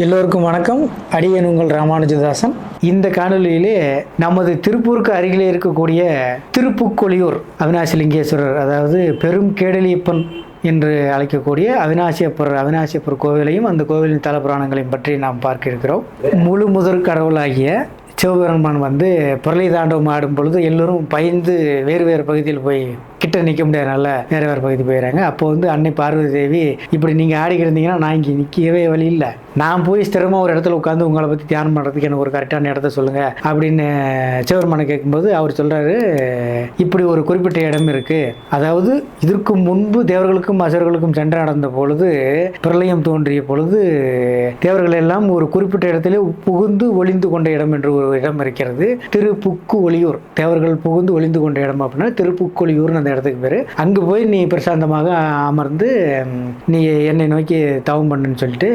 எல்லோருக்கும் வணக்கம். அடியேன் உங்கள் ராமானுஜதாசன். இந்த காணொலியிலே நமது திருப்பூருக்கு அருகிலே இருக்கக்கூடிய திருப்புக்கொழியூர் அவினாசிலிங்கேஸ்வரர், அதாவது பெரும் கேடலியப்பன் என்று அழைக்கக்கூடிய அவினாசியப்பர் கோவிலையும் அந்த கோவிலின் தல புராணங்களையும் பற்றி நாம் பார்க்க இருக்கிறோம். முழு முதற் கடவுளாகிய சிவபெருமான் புரளி தாண்டவம் ஆடும் பொழுது எல்லோரும் பயந்து வேறு வேறு பகுதியில் போய் கிட்ட நிற்க முடியாதனால வேறு வேறு பகுதி போயிடறாங்க. அப்போ அன்னை பார்வதி தேவி, இப்படி நீங்கள் ஆடிக்கிட்டு இருந்தீங்கன்னா நான் இங்கே நிற்கவே வழி இல்லை, நான் போய் ஸ்திரமாக ஒரு இடத்துல உட்காந்து உங்களை பற்றி தியானம் பண்ணுறதுக்கு எனக்கு ஒரு கரெக்டான இடத்த சொல்லுங்கள் அப்படின்னு சிவபெருமானை கேட்கும்போது அவர் சொல்கிறாரு, இப்படி ஒரு குறிப்பிட்ட இடம் இருக்குது. அதாவது இதற்கு முன்பு தேவர்களுக்கும் அசுரர்களுக்கும் சென்ற நடந்த பொழுது, பிரளயம் தோன்றிய பொழுது தேவர்கள் எல்லாம் ஒரு குறிப்பிட்ட இடத்துல புகுந்து ஒளிந்து கொண்ட இடம் என்று ஒரு இடம் இருக்கிறது. திருப்புக்கொழியூர், தேவர்கள் புகுந்து ஒளிந்து கொண்ட இடம் அப்படின்னா திருப்புக்கொழியூர்னு அந்த இடத்துக்கு பேர். அங்கே போய் நீ பிரசாந்தமாக அமர்ந்து நீ என்னை நோக்கி தவம் பண்ணுன்னு சொல்லிட்டு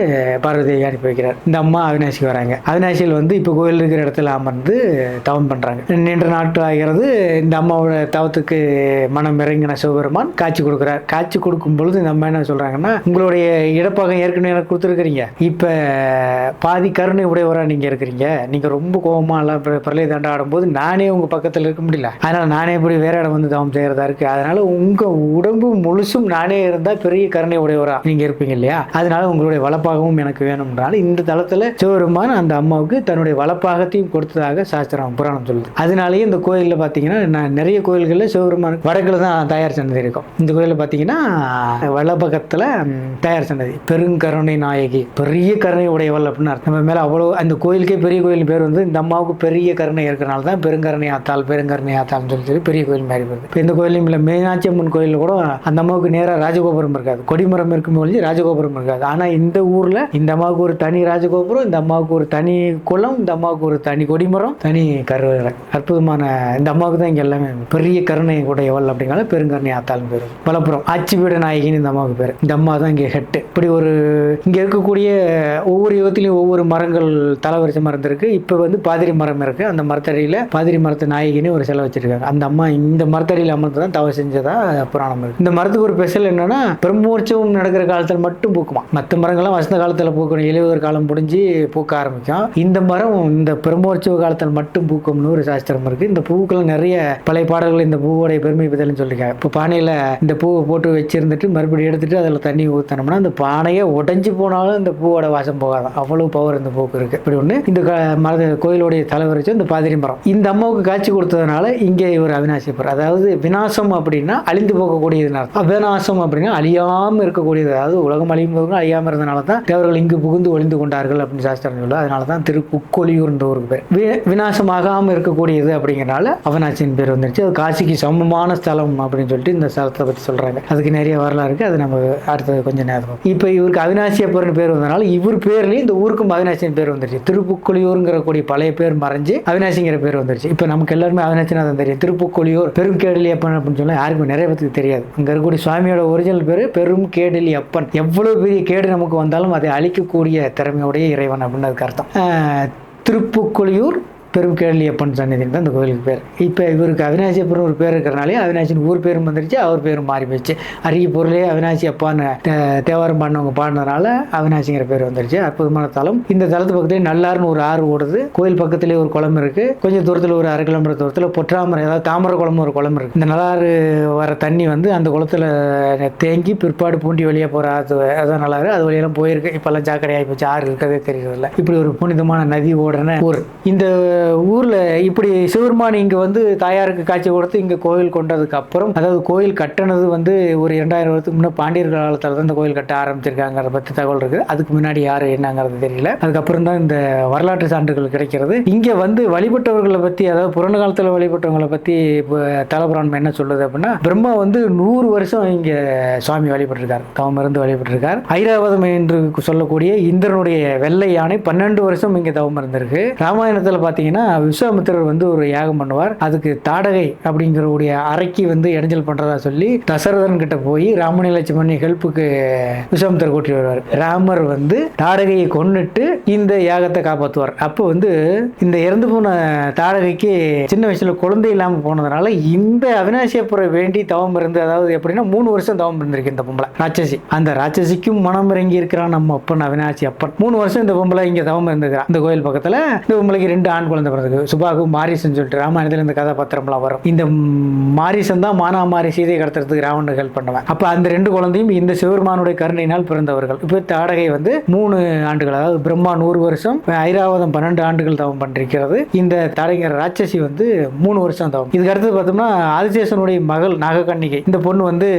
பார்வதி அனுப்பி வைக்கிறார். இந்த அம்மா அவினாசிக்கு வராங்க. அவினாசியில் இப்போ கோயில் இருக்கிற இடத்துல அமர்ந்து தவம் பண்ணுறாங்க. நீண்ட நாட்கள் ஆகிறது. இந்த அம்மாவோட தவத்துக்கு மனம் இறங்கின சிவபெருமான் காட்சி கொடுக்குறார். காட்சி கொடுக்கும் பொழுது இந்த அம்மா என்ன சொல்கிறாங்கன்னா, உங்களுடைய இடப்பாகம் ஏற்கனவே எனக்கு கொடுத்துருக்கிறீங்க, இப்போ பாதி கருணை உடையவராக நீங்கள் இருக்கிறீங்க, நீங்கள் ரொம்ப கோபமாக எல்லாம் பிரளய தாண்டம் ஆடும்போது நானே உங்கள் பக்கத்தில் இருக்க முடியல, அதனால் நானே இப்படி வேற இடம் தவம் செய்கிறதா இருக்குது, அதனால் உங்கள் உடம்பு முழுசும் நானே இருந்தால் பெரிய கருணை உடையவராக நீங்கள் இருப்பீங்க இல்லையா, அதனால உங்களுடைய வலப்பாகவும் எனக்கு வேணும்னால இந்த தளத்தில் சிவபெருமான் அந்த அம்மாவுக்கு தன்னுடைய வலப்பாகத்தையும் கொடுத்ததாக சாஸ்திரம் புராணம் சொல்லுது. அதனாலேயே இந்த கோயிலில் பார்த்தீங்கன்னா நிறைய கோயில்களில் சிவபெருமான் வடக்கில் தான் தயார் சன்னதி இருக்கும். இந்த கோயிலில் பார்த்தீங்கன்னா வலப்பக்கத்தில் தயார் சன்னதி. பெருங்கருணை நாயகி, பெரிய கருணை உடையவள் அப்படின்னு அர்த்தம். நம்ம மேலே அவ்வளோ, அந்த கோயிலுக்கே பெரிய கோயில் பேர் இந்த அம்மாவுக்கு பெரிய கருணை இருக்கிறனால தான் பெருங்கருணை ஆத்தாள்னு சொல்லி பெரிய கோயில் மாதிரி வருது. இப்போ இந்த கோயிலும் இல்லை, மீனாட்சி அம்மன் கோயிலில் கூட அந்த அம்மாவுக்கு நேராக ராஜகோபுரம் இருக்காது, கொடிமரம் இருக்கும் போது ராஜகோபுரம் இருக்காது. ஆனால் இந்த ஊரில் இந்த அம்மாவுக்கு ஒரு தனி ராஜகோபுரம், இந்த அம்மாவுக்கு ஒரு தனி குளம், இந்த அம்மாவுக்கு ஒரு தனி கொடிமரம், தனி கருவறை. அற்புதமான இந்த அம்மாவுக்கு தான் இங்கே எல்லாமே பெரிய கருணை உடையவள் அப்படிங்கிறத பெருங்கருணை ஆத்தாள்னு பேர். மலப்புரம் ஆட்சிபீட நாயகின்னு இந்த அம்மாவுக்கு பேர். இந்த அம்மா தான் இங்கே ஹெட்டு. இப்படி ஒரு இங்கே இருக்கக்கூடிய ஒவ்வொரு யுகத்திலையும் ஒவ்வொரு மரங்கள் தலவரிசை மரம் இருக்கு. இப்போ பாதிரி மரம் இருக்கு. அந்த மரத்தடியில் பாதிரி மரத்து நாயகின்னு ஒரு சிலை வச்சிருக்காங்க. அந்த அம்மா இந்த மரத்தடியில் அமர்ந்து தான் தவம் செஞ்சதா புராணம் இருக்கு. இந்த மரத்துக்கு ஒரு ஸ்பெஷல் என்னன்னா, பிரம்மோற்சவம் நடக்கிற காலத்தில் மட்டும் பூக்குமா. மற்ற மரங்கள்லாம் வசந்த காலத்தில் பூக்கணும், இலையுதிர் காலம் முடிஞ்சு பூக்க ஆரம்பிக்கும். இந்த மரம் இந்த பிரம்மோற்சவ காலத்தில் மட்டும் பூக்கும்னு ஒரு சாஸ்திரம் இருக்கு. இந்த பூக்கள் நிறைய பழைய பாடல்கள் இந்த பூவோடைய பெருமை பற்றி சொல்லியிருக்காங்க. இப்போ பானையில் இந்த பூவை போட்டு வச்சிருந்துட்டு மறுபடியும் எடுத்துட்டு அதில் தண்ணி ஊற்றினோம்னா அந்த பானையை உடைஞ்சு போனாலும் இந்த பூவோட வாசம் போகாதான், அவ்வளவு பவர் இந்த பூக்கு இருக்கு. இப்படி ஒன்று இந்த கோயிலுடைய தலைவரிச்சு இந்த பாதிரி மரம். இந்த அம்மாவுக்கு காட்சி கொடுத்ததுனால இங்கே ஒரு அவினாசியப்பர், அதாவது விநாசம் அப்படின்னா அழிந்து போகக்கூடியது, அவிநாசம் அப்படின்னா அழியாமல் இருக்கக்கூடியது. அதாவது உலகம் அழியும் போது அழியாமல் இருந்தனால தான் தேவர்கள் இங்கு புகுந்து ஒளிந்து கொண்டார்கள் அப்படின்னு சாஸ்திரம் சொல்லுது. அதனால தான் திருப்புக்கொழியூர் என்ற ஒரு பேர். விநாசமாகாமல் இருக்கக்கூடியது அப்படிங்கிறனால அவினாசியின் பேர் வந்துருச்சு. அது காசிக்கு சமமான ஸ்தலம் அப்படின்னு சொல்லிட்டு இந்த ஸ்தலத்தை பற்றி சொல்றாங்க. அதுக்கு நிறைய வரலாறு இருக்கு. அது நம்ம அடுத்தது கொஞ்சம் நேரம். இப்போ இவருக்கு அவினாசியப்பர்னு பேர் வந்தனால இவர் பேர்லேயும் இந்த ஊருக்கும் அவினாசியின் பேர் வந்துருச்சு. திருப்புக்கொழியூருங்கிற கூடிய பழைய பேர் மறைஞ்சு அவினாசிங்கிற பேர் வந்துருச்சு. இப்போ நமக்கு எல்லாருமே அவினாசினா தான் தெரியும். திருப்புக்கொழியூர் பெரும் கேடலி அப்பன் அப்படின்னு சொன்னா யாருக்கும் நிறைய பேருக்கு தெரியாது. அங்க இருக்கக்கூடிய சுவாமியோட ஒரிஜினல் பேரு பெரும் கேடலி அப்பன். எவ்வளவு பெரிய கேடு நமக்கு வந்தாலும் அதை அழிக்கக்கூடிய திறமையுடைய இறைவன் அப்படின்னு அதுக்கு அர்த்தம். திருப்புக்கொழியூர் பெரும் கேடலியப்பன் சன்னதின்னு தான் இந்த கோயிலுக்கு பேர். இப்போ இவருக்கு அவினாசியப்பன் ஒரு பேர் இருக்கிறனாலே அவினாசின் ஊர் பேரும் வந்துருச்சு, அவர் பேரும் மாறி போயிடுச்சு. அரிய பொருளே அவினாசி அப்பான்னு தேவாரம் பாடினவங்க பாடினதுனால அவினாசிங்கிற பேர் வந்துருச்சு. அற்புதமான தலம். இந்த தலத்து பக்கத்துலேயே நல்லாருன்னு ஒரு ஆறு ஓடுது. கோயில் பக்கத்துலேயே ஒரு குளம் இருக்கு. கொஞ்சம் தூரத்தில் ஒரு 1/2 கிலோமீட்டர் தூரத்தில் பொற்றாமரை, அதாவது தாமரை குளம்னு ஒரு குளம் இருக்கு. இந்த நல்லாறு வர தண்ணி அந்த குளத்தில் தேங்கி பிற்பாடு பூண்டி வழியாக போகிற அதான் நல்லாறு, அது வழியெல்லாம் போயிருக்கு. இப்போல்லாம் ஜாக்கடையாகி போச்சு, ஆறு இருக்கிறதே தெரியறதில்ல. இப்படி ஒரு புனிதமான நதி ஓடுன ஊர். இந்த ஊர்ல இப்படி சிவபெருமான் இங்க தாயாருக்கு காட்சி கொடுத்து இங்க கோயில் கொண்டதுக்கு அப்புறம், அதாவது கோயில் கட்டினது ஒரு 2000 வருஷத்துக்கு முன்னாடி பாண்டியர் காலத்துல தான் இந்த கோயில் கட்ட ஆரம்பிச்சிருக்காங்க பத்தி தகவல் இருக்கு. அதுக்கு முன்னாடி யாரு என்னங்கிறது தெரியல. அதுக்கப்புறம் தான் இந்த வரலாற்று சான்றுகள் கிடைக்கிறது. இங்க வழிபட்டவர்களை பத்தி, அதாவது புராண காலத்துல வழிபட்டவங்களை பத்தி தலபுராணம் என்ன சொல்லுது அப்படின்னா, பிரம்மா 100 வருஷம் இங்க சுவாமி வழிபட்டிருக்காரு, தவம் இருந்து வழிபட்டிருக்கார். ஐராவதம் என்று சொல்லக்கூடிய இந்திரனுடைய வெள்ளை யானை 12 வருஷம் இங்க தவம் இருந்திருக்கு. ராமாயணத்துல பாத்தீங்கன்னா பார்த்தீங்கன்னா விஸ்வாமித்திரர் வந்து ஒரு யாகம் பண்ணுவார். அதுக்கு தாடகை அப்படிங்கிறவுடைய அறைக்கு வந்து இடைஞ்சல் பண்றதா சொல்லி தசரதன் கிட்ட போய் ராமனை லட்சுமணி ஹெல்ப்புக்கு விஸ்வாமித்திரர் கூட்டி வருவார். ராமர் வந்து தாடகையை கொன்னுட்டு இந்த யாகத்தை காப்பாற்றுவார். அப்போ வந்து இந்த இறந்து போன தாடகைக்கு சின்ன வயசுல குழந்தை இல்லாமல் போனதுனால இந்த அவினாசியப்புறம் வேண்டி தவம் இருந்து, அதாவது எப்படின்னா 3 வருஷம் தவம் இருந்திருக்கு இந்த பொம்பளை ராட்சசி. அந்த ராட்சசிக்கும் மனம் இறங்கி இருக்கிறான் நம்ம அப்பன் அவினாசி அப்பன். 3 வருஷம் இந்த பொம்பளை இங்க தவம் இருந்துக்கிறான். இந்த கோயில் பக்கத்துல இந்த பொம்பளைக்கு 2 ஆண் குழந்தை பிறகு சுபாகு மாரிசன் சொல்லிட்டு ராமாயணத்துல இந்த கதாபாத்திரம்லாம் வரும். இந்த மாரிசன் தான் மானாமாரி சீதையை கடத்துறதுக்கு ராவணன் ஹெல்ப் பண்ணுவேன். அப்ப அந்த 2 குழந்தையும் இந்த சிவருமானுடைய கருணையினால் பிறந்தவர்கள். இப்போ தாடகை வந்து 3 ஆண்டுகள், அதாவது பிரம்மா 100 வருஷம், ஐராவதம் 12 ஆண்டுகள் தவம் பண்ணிருக்கிறது. இந்த தாடகை ராட்சசி வந்து 3 வருஷம் தவம். இதுக்கு அடுத்து பார்த்தோம்னா ஆதிசேஷனுடைய மகள் நாகக்கன்னிகை. இந்த பொண்ணு வந்து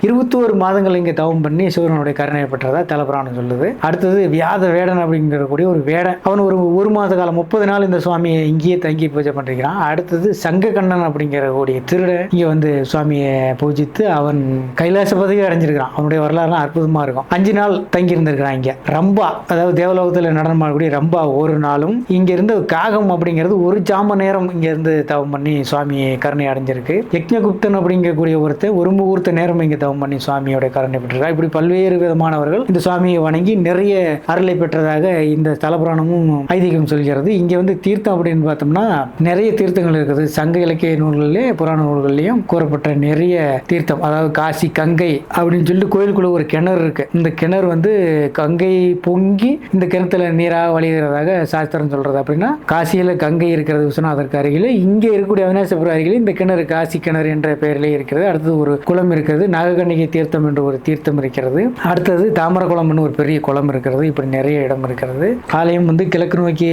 21 மாதங்கள் இங்கே தவம் பண்ணி சிவனுடைய கருணையை பெற்றதா தலபுராணம் சொல்லுது. அடுத்தது வியாத வேடன் அப்படிங்கிற கூடிய ஒரு வேடன். அவன் ஒரு மாத காலம் 30 நாள் இந்த சுவாமியை இங்கேயே தங்கி பூஜை பண்ணிருக்கிறான். அடுத்தது சங்ககண்ணன் அப்படிங்கிற கூடிய திருடன் இங்க வந்து சுவாமியை பூஜித்து அவன் கைலாச பதவி அடைஞ்சிருக்கிறான். அவனுடைய வரலாறுலாம் அற்புதமா இருக்கும். 5 நாள் தங்கி இருந்திருக்கிறான் இங்க. ரம்பா, அதாவது தேவலோகத்தில் நடனம் ஆடக்கூடிய ரம்பா ஒரு நாளும் இங்க இருந்து காகம் அப்படிங்கிறது ஒரு ஜாம நேரம் இங்க இருந்து தவம் பண்ணி சுவாமி கருணை அடைஞ்சிருக்கு. யக்ஞகுப்தன் அப்படிங்கக்கூடிய ஒருத்தர் ஒரு முகூர்த்த நேரம் இங்க தவம் பண்ணி சுவாமியோட கருணை பெற்றிருக்கார். இப்படி பல்வேறு விதமானவர்கள் இந்த சுவாமியை வணங்கி நிறைய அருளை பெற்றதாக இந்த தலபுராணமும் ஐதீகம் சொல்கிறது. இங்க வந்து தீர்த்தம் அப்படின்னு பார்த்தோம்னா நிறைய தீர்த்தங்கள் இருக்குது. சங்க இலக்கிய நூல்களிலே புராண நூல்கள்லையும் கூறப்பட்ட நிறைய தீர்த்தம், அதாவது காசி கங்கை அப்படின்னு சொல்லிட்டு கோயிலுக்குள்ள ஒரு கிணறு இருக்கு. இந்த கிணறு வந்து கங்கை பொங்கி இந்த கிணத்துல நீராக வழிகிறதாக சாஸ்திரம் சொல்றது. அப்படின்னா காசியில கங்கை இருக்கிறது விஸ்வநாதருக்கு அருகிலே, இங்கே இருக்கக்கூடிய அவினாசிபுரம் அருகிலே இந்த கிணறு காசி கிணறு என்ற பெயரிலே இருக்கிறது. அடுத்தது ஒரு குளம் இருக்கிறது, நாகக்கன்னிகை தீர்த்தம் என்று ஒரு தீர்த்தம் இருக்கிறது. அடுத்தது தாமர குளம்னு ஒரு பெரிய குளம் இருக்கிறது. இப்படி நிறைய இடம் இருக்கிறது. ஆலயம் வந்து கிழக்கு நோக்கி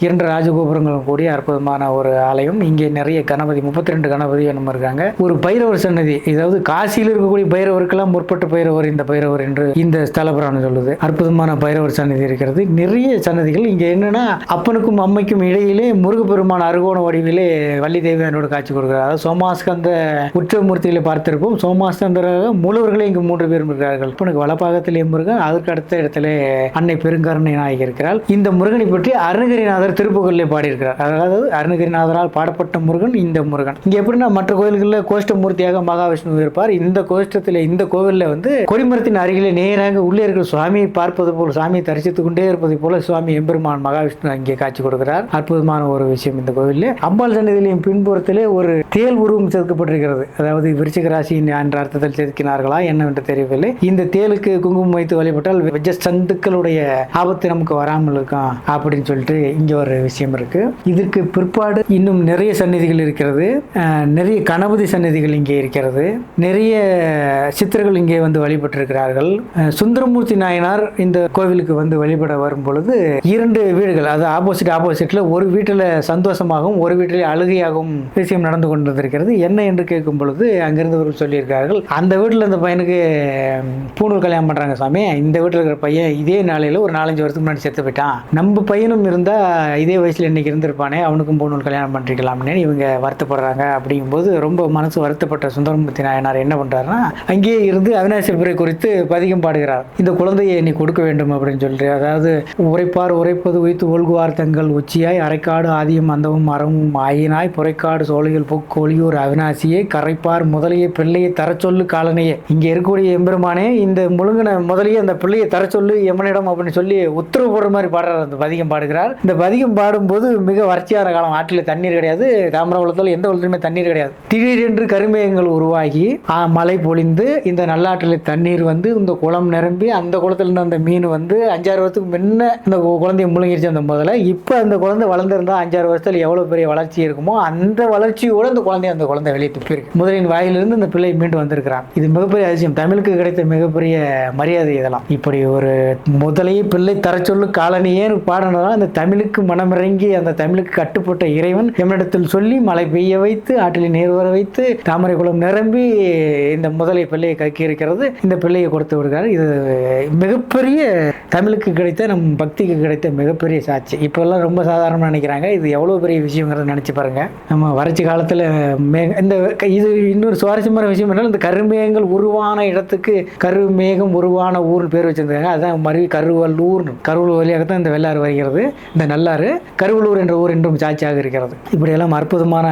2 ராஜகோபுரங்களும் கூடிய அற்புதமான ஒரு ஆலயம். இங்கே நிறைய கணபதி 32 கணபதி என்னமோ இருக்காங்க. ஒரு பைரவர் சன்னதி, அதாவது காசியில் இருக்கக்கூடிய பைரவருக்கெல்லாம் முற்பட்ட பைரவர் இந்த பைரவர் என்று இந்த ஸ்தலபுராணம் சொல்லுது. அற்புதமான பைரவர் சன்னதி இருக்கிறது. நிறைய சன்னதிகள் இங்க என்னன்னா அப்பனுக்கும் அம்மைக்கும் இடையிலே முருகப்பெருமான அருகோண வடிவிலே வள்ளி தேவியானோடு காட்சி கொடுக்கிறார். அதாவது சோமாஸ்கந்த உற்சவமூர்த்திகளை பார்த்திருப்போம். சோமாஸ்கந்தராக மூலவர்களே இங்கு 3 பேரும் இருக்கிறார்கள். அப்பனுக்கு வலப்பாகத்திலே முருகன், அதற்கு அடுத்த இடத்துல அன்னை பெருங்கருணை நாயகி இருக்கிறார். இந்த முருகனை பற்றி அருணகிரிநாதர் திருப்புகழிலே பாடியிருக்கிறார். அதாவது அருணகிரிநாதரால் பாடப்பட்ட முருகன் இந்த முருகன். இங்க எப்படின்னா மற்ற கோயில்களில் கோஷ்டமூர்த்தியாக மகாவிஷ்ணு இருப்பார். இந்த கோஷ்டத்தில் இந்த கோவிலில் வந்து கொடிமரத்தின் அருகிலே நேராக உள்ளே இருக்கிற சுவாமியை பார்ப்பது போல், சுவாமியை தரிசித்துக் கொண்டே இருப்பதை போல சுவாமி எம்பெருமான் மகாவிஷ்ணு அங்கே காட்சி கொடுக்கிறார். அற்புதமான ஒரு விஷயம் இந்த கோவிலில். அம்பாள் சன்னதியிலையும் பின்புறத்திலே ஒரு தேல் உருவம் செதுக்கப்பட்டிருக்கிறது. அதாவது விருச்சிக ராசி என்ற அர்த்தத்தில் செதுக்கினார்களா என்னவென்று தெரியவில்லை. இந்த தேலுக்கு குங்குமம் வைத்து வழிபட்டால் விஜ சந்துக்களுடைய ஆபத்து நமக்கு வராமல் இருக்கும் அப்படின்னு சொல்லிட்டு இங்க ஒரு விஷயம் இருக்கு. இதற்கு பிற்பாடு இன்னும் நிறைய சன்னதிகள் இருக்கிறது. நிறைய கணபதி சன்னதிகள் இங்கே இருக்கிறது. நிறைய சித்தர்கள் இங்கே வந்து வழிபட்டிருக்கிறார்கள். சுந்தரமூர்த்தி நாயனார் இந்த கோவிலுக்கு வந்து வழிபட வரும் பொழுது 2 வீடுகள், அது ஆப்போசிட்ல ஒரு வீட்டில் சந்தோஷமாகவும் ஒரு வீட்டில் அழுகையாகவும் விஷயம் நடந்து கொண்டிருக்கிறது. என்ன என்று கேட்கும் பொழுது அங்கிருந்தவர்கள் சொல்லியிருக்கார்கள், அந்த வீட்டில் இந்த பையனுக்கு பூணூல் கல்யாணம் பண்றாங்க சாமி, இந்த வீட்டில் இருக்கிற பையன் இதே நாளையில ஒரு 4-5 வருஷத்துக்கு முன்னாடி செத்து போயிட்டான், நம்ம பையனும் இருந்தா இதே வயசுல இன்னைக்கு இருந்திருப்பானே, அவனுக்கும் பூணூல் கல்யாணம் பண்ணிக்கலாம்னு இவங்க வருத்தப்படுறாங்க. அப்படிங்கும்போது ரொம்ப மனசு வருத்தப்பட்ட சுந்தரமூர்த்தி நாயனார் என்ன பண்றாருன்னா அங்கேயே இருந்து அவினாசிபுரை குறித்து பதிகம் பாடுகிறார். இந்த குழந்தையை நீ கொடுக்க வேண்டும் அப்படின்னு சொல்லிட்டு, அதாவது உரைப்பார் உரைப்பது உய்த்து ஒல்குவார் தங்கள் உச்சியாய் அரைக்காடு ஆதியும் அந்தமும் அறமும் ஆயினாய் புரைக்காடு சோழிகள் பொக்கு ஒளியூர் அவினாசியே கரைப்பார் முதலையை பிள்ளையை தர சொல்லு காலனையே. இங்க இருக்கக்கூடிய எம்பெருமானே இந்த முழுங்கின முதலையே அந்த பிள்ளையை தர சொல்லு எமனிடம் அப்படின்னு சொல்லி உத்தரவு போடுற மாதிரி பாடுறார். அந்த பதிகம் பாடுகிறார். இந்த பதிகம் பாடும்போது மிக வறட்சியான காலம், ஆற்றில் தண்ணீர் கிடையாது, தாமிரகுளத்தில் எந்த குளத்திலுமே தண்ணீர் கிடையாது. திடீரென்று கருமேகங்கள் உருவாகி மழை பொழிந்து இந்த நல்லாற்றில் தண்ணீர் வந்து இந்த குளம் நிரம்பி அந்த குளத்துல இருந்து அந்த மீன் வந்து 5-6 வருஷத்துக்கு முன்ன இந்த குழந்தைய முழுங்கிருச்சு அந்த முதல்ல. இப்போ அந்த குழந்தை வளர்ந்துருந்தா 5-6 வருஷத்துல எவ்வளவு பெரிய வளர்ச்சி இருக்குமோ அந்த வளர்ச்சியோட அந்த குழந்தை வெளியே துப்பியிருக்கு. முதலின் வாயிலிருந்து இந்த பிள்ளை மீண்டு வந்திருக்கிறான். இது மிகப்பெரிய அதிசயம், தமிழுக்கு கிடைத்த மிகப்பெரிய மரியாதை இதெல்லாம். இப்படி ஒரு முதலையை பிள்ளை தர சொல்லு காலனியே பாடினதான் அந்த தமிழுக்கு மனமிறங்கி அந்த தமிழுக்கு கட்டுப்பட்ட இறைவன் எம்மிடத்தில் சொல்லி மழை பெய்ய வைத்து ஆற்றில் நீர் வர வைத்து தாமரை குளம் நிரம்பி இந்த முதலை பிள்ளையை கக்கி இருக்கிறது. இந்த பிள்ளையை கொடுத்து விடுகிறார். இது மிகப்பெரிய தமிழுக்கு கிடைத்த நம் பக்திக்கு கிடைத்த மிகப்பெரிய சாட்சி. இப்பெல்லாம் ரொம்ப சாதாரணமாக நினைக்கிறாங்க, இது எவ்வளோ பெரிய விஷயங்கிறத நினச்சி பாருங்க. நம்ம வறட்சி காலத்தில் இந்த இது இன்னொரு சுவாரஸ்யமான விஷயம் என்னன்னா, இந்த கருமேகங்கள் உருவான இடத்துக்கு கருமேகம் உருவான ஊர்னு பேர் வச்சிருந்தாங்க. அதுதான் மருவி கருவல்லூர், கருவல் வழியாகத்தான் இந்த வெள்ளாறு வருகிறது. இந்த நல்லாறு கருவல் திருவள்ளூர் என்ற ஊர் என்றும் சாட்சியாக இருக்கிறது. இப்படியெல்லாம் அற்புதமான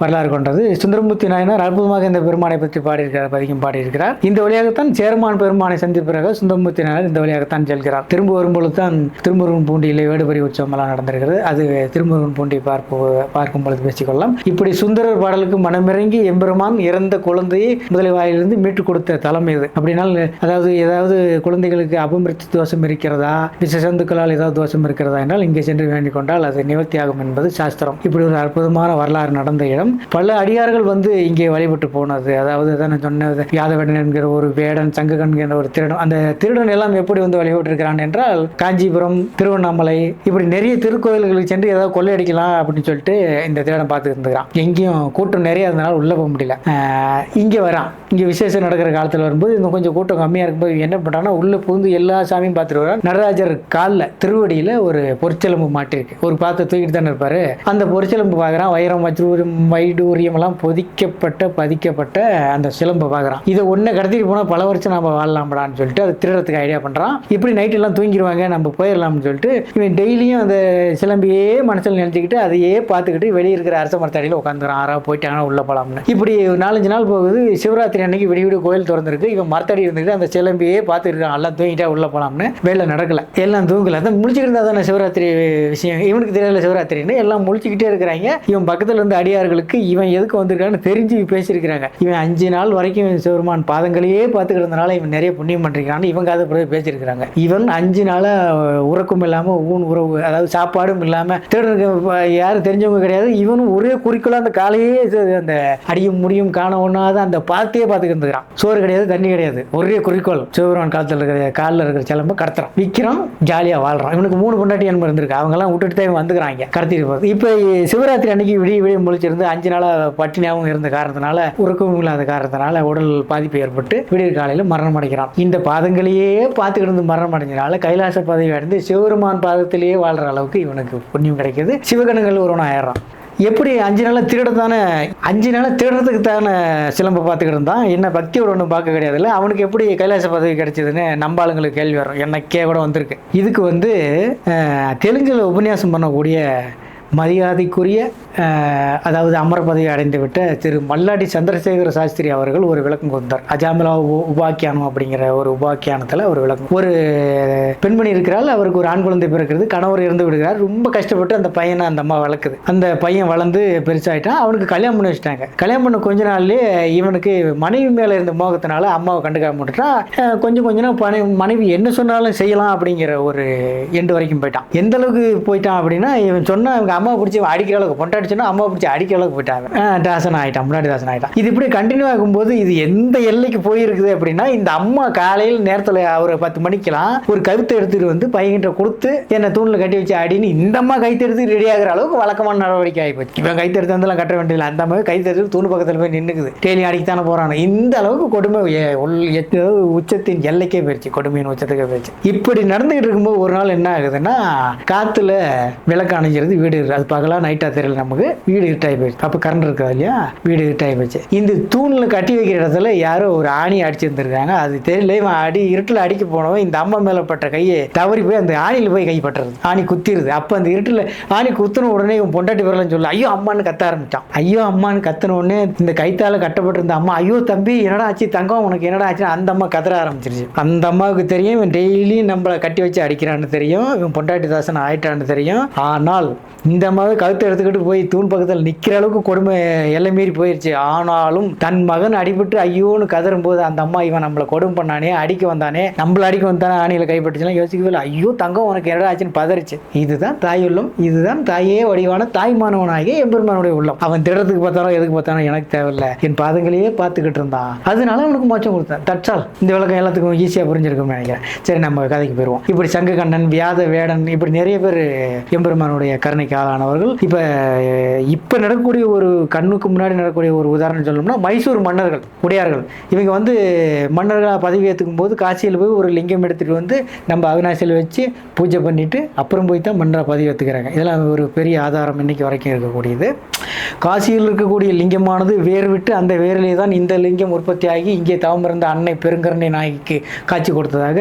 வரலாறு கொண்டது. சுந்தரமூர்த்தி நாயனார் அற்புதமாக இந்த பெருமானை பற்றி பாடியிருக்கிறார், பதிகம் பாடியிருக்கிறார். இந்த வழியாகத்தான் சேரமான் பெருமானை சந்திப்பிறகு சுந்தரமூர்த்தி நாயனார் இந்த வழியாகத்தான் செல்கிறார். திரும்ப வரும்பொழுது தான் திருமுருகன் பூண்டியிலே வேடுபறி உற்சவம் எல்லாம் நடந்திருக்கிறது. அது திருமுருகன் பூண்டி பார்க்கும் பொழுது பேசிக்கொள்ளலாம். இப்படி சுந்தரர் பாடலுக்கு மனமிறங்கி எம்பெருமான் இறந்த குழந்தையை முதலைவாயிலிருந்து மீட்டு கொடுத்த தலம் இது. அப்படினால் அதாவது ஏதாவது குழந்தைகளுக்கு அபமிருத்தி தோஷம் இருக்கிறதா, விஷசந்துக்களால் ஏதாவது தோஷம் இருக்கிறதா என்றால் இங்கே சென்று வேண்டிக் கொண்டால் அது நிவர்த்தியாகும் என்பது சாஸ்திரம். இப்படி ஒரு அற்புதமான வரலாறு நடந்த இடம். பல அடியார்கள் இங்கே வழிபட்டு போனது. அதாவது நான் சொன்னது யாதவேடன் என்கிற ஒரு வேடன், சங்ககன் என்ற ஒரு திருடன். அந்த திருடன் எல்லாம் எப்படி வழிபட்டு இருக்கிறான் என்றால் காஞ்சிபுரம், திருவண்ணாமலை இப்படி நிறைய திருக்கோயில்களுக்கு சென்று ஏதாவது கொள்ளையடிக்கலாம் அப்படின்னு சொல்லிட்டு இந்த திருடன் பார்த்து இருந்துக்கிறான். எங்கேயும் கூட்டம் நிறைய இருந்தனால உள்ள போக முடியல. இங்கே வரான். இங்கே விசேஷம் நடக்கிற காலத்தில் வரும்போது இன்னும் கொஞ்சம் கூட்டம் கம்மியாக இருக்கும்போது என்ன பண்ணுறாங்கன்னா உள்ள புகுந்து எல்லா சாமியும் பார்த்துட்டு வரான். நடராஜர் காலில் திருவடியில் ஒரு பொற்சிலம்பு மாட்டிருக்கு. ஒரு பார்த்து தூக்கிட்டு தானே இருப்பாரு. அந்த பொற்சிலம்பு பார்க்குறான். வைரம், வஜ்ரூரியம், வைடூரியம் எல்லாம் பதிக்கப்பட்ட அந்த சிலம்பை பார்க்குறான். இதை ஒன்றை கடத்திட்டு போனால் பல வருஷம் நம்ம வாழலாம்டான்னு சொல்லிட்டு அது திருடத்துக்கு ஐடியா பண்ணுறான். இப்படி நைட்டு எல்லாம் தூங்கிடுவாங்க, நம்ம போயிடலாம்னு சொல்லிட்டு இவன் டெய்லியும் அந்த சிலம்பியே மனசில் நினைச்சுக்கிட்டு அதையே பார்த்துக்கிட்டு வெளியே இருக்கிற அரச மரத்தடியில் உட்காந்துறான். போயிட்டாங்கன்னா உள்ள போலாம்னு. இப்படி 4-5 நாள் போகுது. சிவராத்திரி அன்னைக்கு விடிய கோயில் திறந்திருக்கு. இவன் மரத்தடி இருந்துக்கிட்டு அந்த சிலம்பியே பார்த்துட்டு இருக்கான். எல்லாம் தூங்கிட்டா உள்ள போலாம்னு. வேலை நடக்கல, எல்லாம் தூங்கல. அதான் முழிச்சுக்கிட்டு இருந்தா தானே சிவராத்திரி விஷயம். இவனுக்கு தெரியல சிவராத்திரின்னு. எல்லாம் முழிச்சுக்கிட்டே இருக்கிறாங்க. இவன் பக்கத்துல இருந்து அடியார்களுக்கு இவன் எதுக்கு வந்திருக்கான்னு தெரிஞ்சு பேசியிருக்கிறாங்க. இவன் 5 நாள் வரைக்கும் சிவருமான் பாதங்களையே பார்த்துக்கிட்டு இருந்தனால இவன் நிறைய புண்ணியம் பண்ணிருக்கான்னு இவங்க அதை பேசியிருக்கிறாங்க. இவன் 5 நாளா உறக்கம் இல்லாம ஊன் உறவு, அதாவது சாப்பாடும் இல்லாம, திருடனுக்கு யாரும் தெரிஞ்சவங்க கிடையாது. இவனும் ஒரே குறிக்கோளா அந்த காலையே அந்த அடியும் முடியும் காண ஒண்ணாத அந்த பார்த்தையே பார்த்துக்கிட்டு இருந்துக்கிறான். சோறு கிடையாது, தண்ணி கிடையாது, ஒரே குறிக்கோள் சிவபெருமான் காலில் இருக்கிற சிலம்ப கடத்துறான், விற்கிறான், ஜாலியா வாழ்றான். இவனுக்கு 3 பொண்டாட்டி அன்பு இருந்திருக்கு. அவங்க எல்லாம் விட்டுட்டு தான் வந்துக்கிறாங்க கடத்திட்டு போகிறது. இப்ப சிவராத்திரி அன்னைக்கு விடிய முழிச்சிருந்து 5 நாளா பட்டினியாகவும் இருந்த காரணத்தினால, உறக்கமும் இல்லாத காரணத்தினால உடல் பாதிப்பு ஏற்பட்டு விடிய காலையில மரணம் அடைக்கிறான். இந்த பாதங்களையே பார்த்துக்கிட்டு இருந்து மரணம் அடைஞ்சனால கைலாச பதவி அடைந்து சிவபெருமான் பாதத்திலேயே வாழ்ற அளவுக்கு இவனுக்கு புண்ணியம் கிடைக்குது. சிவகணங்கள் ஒருவன் ஆயிடுறான். எப்படி 5 நாளாக திருடத்தானே, 5 நாளாக திருடத்துக்கு தானே சிலம்பை பார்த்துக்கிட்டு இருந்தான். என்ன பக்தியோட ஒன்றும் பார்க்க கிடையாதுல்ல. அவனுக்கு எப்படி கைலாச பதவி கிடைச்சதுன்னு நம்ம ஆளுங்களுக்கு கேள்வி வரும். எனக்கே கூட வந்திருக்கு. இதுக்கு தெலுங்கில் உபன்யாசம் பண்ணக்கூடிய மரியாதைக்குரிய அதாவது அமர பதவி அடைந்து விட்ட திரு மல்லாடி சந்திரசேகர சாஸ்திரி அவர்கள் ஒரு விளக்கம் கொடுத்தார். அஜாமிலா உபாக்கியானம் அப்படிங்கிற ஒரு உபாக்கியானத்தில் ஒரு விளக்கம். ஒரு பெண்மணி இருக்கிறாள், அவருக்கு ஒரு ஆண் குழந்தை பிறக்கிறது, கணவர் இறந்து விடுகிறார். ரொம்ப கஷ்டப்பட்டு அந்த பையனை அந்த அம்மா வளர்க்குது. அந்த பையன் வளர்ந்து பெருசாயிட்டான். அவனுக்கு கல்யாணம் பண்ணி வச்சுட்டாங்க. கல்யாணம் பண்ண கொஞ்ச நாள்லேயே இவனுக்கு மனைவி மேலே இருந்த மோகத்தினால அம்மாவை கண்டுக்காம விட்டுட்டான். கொஞ்சம் மனைவி என்ன சொன்னாலும் செய்யலாம் அப்படிங்கிற ஒரு எண்டு வரைக்கும் போயிட்டான். எந்த அளவுக்கு போயிட்டான் அப்படின்னா, இவன் சொன்னா அவங்க அம்மா பிடிச்சி அடிக்கிற அளவுக்கு, பொண்டாடிச்சுன்னா அம்மா பிடிச்சி அடிக்கிற அளவுக்கு போயிட்டாங்க. தாசன் ஆகிட்டான், முன்னாடி தாசன் ஆகிட்டான். இது இப்படி கண்டினியூ ஆகும்போது இது எந்த எல்லைக்கு போயிருக்குது அப்படின்னா, இந்த அம்மா காலையில் நேரத்தில் ஒரு 10 மணிக்கெல்லாம் ஒரு கவித்தை எடுத்துட்டு பையன்கிட்ட கொடுத்து என்னை தூணில் கட்டி வச்சு அடின்னு இந்த அம்மா கைத்து எடுத்து ரெடி ஆகிற அளவுக்கு வழக்கமான நடவடிக்கை ஆகிப்போச்சு. இவன் கைத்து எடுத்து வந்தெல்லாம் கட்ட வேண்டியதில்லை. அந்த அம்மா கைத்து எடுத்து தூண் பக்கத்தில் போய் நின்றுக்குது. டெய்லி அடிக்கத்தானே போறானு. இந்த அளவுக்கு கொடுமை உச்சத்தின் எல்லைக்கே போயிடுச்சு, கொடுமையின் உச்சத்துக்கே போயிடுச்சு. இப்படி நடந்துகிட்டு இருக்கும்போது ஒரு நாள் என்ன ஆகுதுன்னா, காத்துல விளக்கு அணைஞ்சிருந்து வீடு, அது பகலா நைட்டா தெரியல நமக்கு, வீடு இருட்டாகி போயிடுச்சு. அப்போ கரண்ட் இருக்காது இல்லையா, வீடு இருட்டாகி போயிடுச்சு. இந்த தூணில் கட்டி வைக்கிற இடத்துல யாரோ ஒரு ஆணி அடிச்சிருந்துருக்காங்க. அது தெரியல. இவன் இருட்டில் அடிக்க போனவன் இந்த அம்மா மேலே பட்ட கையை தவறி போய் அந்த ஆணியில் போய் கைப்பற்றுறது, ஆணி குத்திடுது. அப்போ அந்த இருட்டில் ஆணி குத்தின உடனே இவன் பொண்டாட்டி வரலன்னு சொல்ல ஐயோ அம்மான்னு கத்த ஆரம்பிச்சான். ஐயோ அம்மான்னு கத்தின உடனே இந்த கைத்தால கட்டப்பட்டிருந்த அம்மா ஐயோ தம்பி என்னடா ஆச்சு தங்கம் உனக்கு என்னடா ஆச்சுன்னு அந்த அம்மா கதற ஆரம்பிச்சிருச்சு. அந்த அம்மாவுக்கு தெரியும் இவன் டெய்லியும் நம்மளை கட்டி வச்சு அடிக்கிறான்னு தெரியும், இவன் பொண்டாட்டி தாசன் ஆயிட்டான்னு தெரியும். ஆனால் இந்த அம்மாவை கழுத்தை எடுத்துக்கிட்டு போய் தூண் பக்கத்தில் நிற்கிற அளவுக்கு கொடுமை எல்லை மீறி போயிடுச்சு. ஆனாலும் தன் மகன் அடிபட்டு ஐயோன்னு கதறும் போது அந்த அம்மா இவன் நம்மளை கொடுமை பண்ணானே, அடிக்க வந்தானே, நம்மள அடிக்க வந்தானே, ஆணியில் கைப்பட்டுச்சுலாம் யோசிக்கவே இல்லை. ஐயோ தங்கம் உனக்கு என்னடா ஆச்சுன்னு பதறிச்சு. இதுதான் தாய் உள்ளம், இதுதான் தாயே வடிவான தாய்மானவனாகிய எம்பெருமானுடைய உள்ளம். அவன் திடத்துக்கு பார்த்தாலும் எதுக்கு பார்த்தாலும் எனக்கு தேவையில்லை, என் பாதங்களையே பார்த்துக்கிட்டு இருந்தான். அதனால அவனுக்கு மோட்சம் கொடுத்தான். தற்சால் இந்த விளக்கம் எல்லாத்துக்கும் ஈஸியாக புரிஞ்சிருக்கும்னு நினைக்கிறேன். சரி, நம்ம கதைக்கு போயிடுவோம். இப்படி சங்ககண்ணன், வியாத வேடன், இப்படி நிறைய பேர் எம்பெருமானுடைய கருணைக்கு ஆளானவர்கள். இப்ப நடக்கக்கூடிய ஒரு கண்ணுக்கு முன்னாடி நடக்கக்கூடிய ஒரு உதாரணம் சொல்லணும்னா, மைசூர் மன்னர்கள், உடையார்கள். இவங்க மன்னர்களாக பதவி ஏற்றுக்கும் போது காசியில் போய் ஒரு லிங்கம் எடுத்துட்டு நம்ம அவிநாசியில் வச்சு பூஜை பண்ணிட்டு அப்புறம் போய் தான் மன்னராக பதவி ஏற்றுக்கிறாங்க. இதெல்லாம் ஒரு பெரிய ஆதாரம் இன்னைக்கு வரைக்கும் இருக்கக்கூடியது. காசியில் இருக்கக்கூடிய லிங்கமானது வேர் விட்டு அந்த வேரிலே தான் இந்த லிங்கம் உற்பத்தி ஆகி இங்கே தவமிருந்த அன்னை பெருங்கருணை நாய்க்கு காட்சி கொடுத்ததாக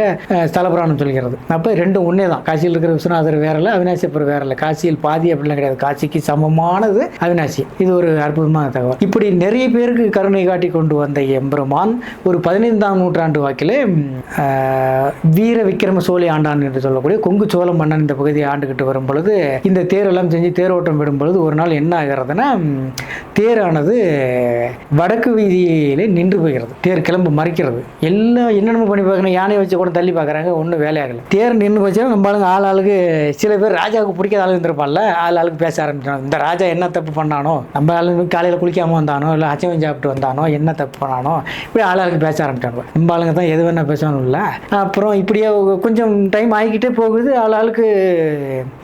ஸ்தல புராணம் சொல்கிறது. அப்போ ரெண்டும் ஒன்றே தான். காசியில் இருக்கிற விஸ்வநாதர் வேறல, அவிநாசியப்பர் வேறல. காசியில் பாதி அப்படிலாம் கிடையாது. காசிக்கு சமமானது அவினாசி. இது ஒரு அற்புதமான தகவல். இப்படி நிறைய பேருக்கு கருணை காட்டி கொண்டு வந்த எம்பெருமான் ஒரு 15ஆம் நூற்றாண்டு வாக்கிலே வீர விக்ரம சோழி ஆண்டான் என்று சொல்லக்கூடிய கொங்கு சோழ மன்னன் இந்த பகுதியை ஆண்டுகிட்டு வரும் பொழுது இந்த தேரெல்லாம் செஞ்சு தேரோட்டம் விடும் பொழுது ஒரு நாள் என்ன ஆகிறதுனா தேரானது வடக்கு வீதியிலே நின்று போகிறது. தேர் கிளம்பு மறைக்கிறது. எல்லாம் என்னென்ன பண்ணி பார்க்கணும், யானையை வச்சு கூட தள்ளி பார்க்குறாங்க, ஒன்றும் வேலையாகலை. தேர் நின்று போச்சா நம்ம ஆளுக்கு சில பேர் ராஜாவுக்கு பிடிக்காத ஆளு இருந்திருப்பான்ல, ஆளுக்கு பேச ஆரம்பிச்சாங்க. இந்த ராஜா என்ன தப்பு பண்ணானோ, நம்ம ஆளுங்க காலையில் குளிக்காமல் வந்தானோ இல்லை அச்சவன் சாப்பிட்டு வந்தானோ, என்ன தப்பு பண்ணானோ, இப்படி ஆளுக்கு பேச ஆரம்பிச்சாங்க. நம்ம ஆளுங்க தான் எது வேணா பேசணும் இல்லை. அப்புறம் இப்படியே கொஞ்சம் டைம் ஆகிக்கிட்டே போகுது. ஆளுக்கு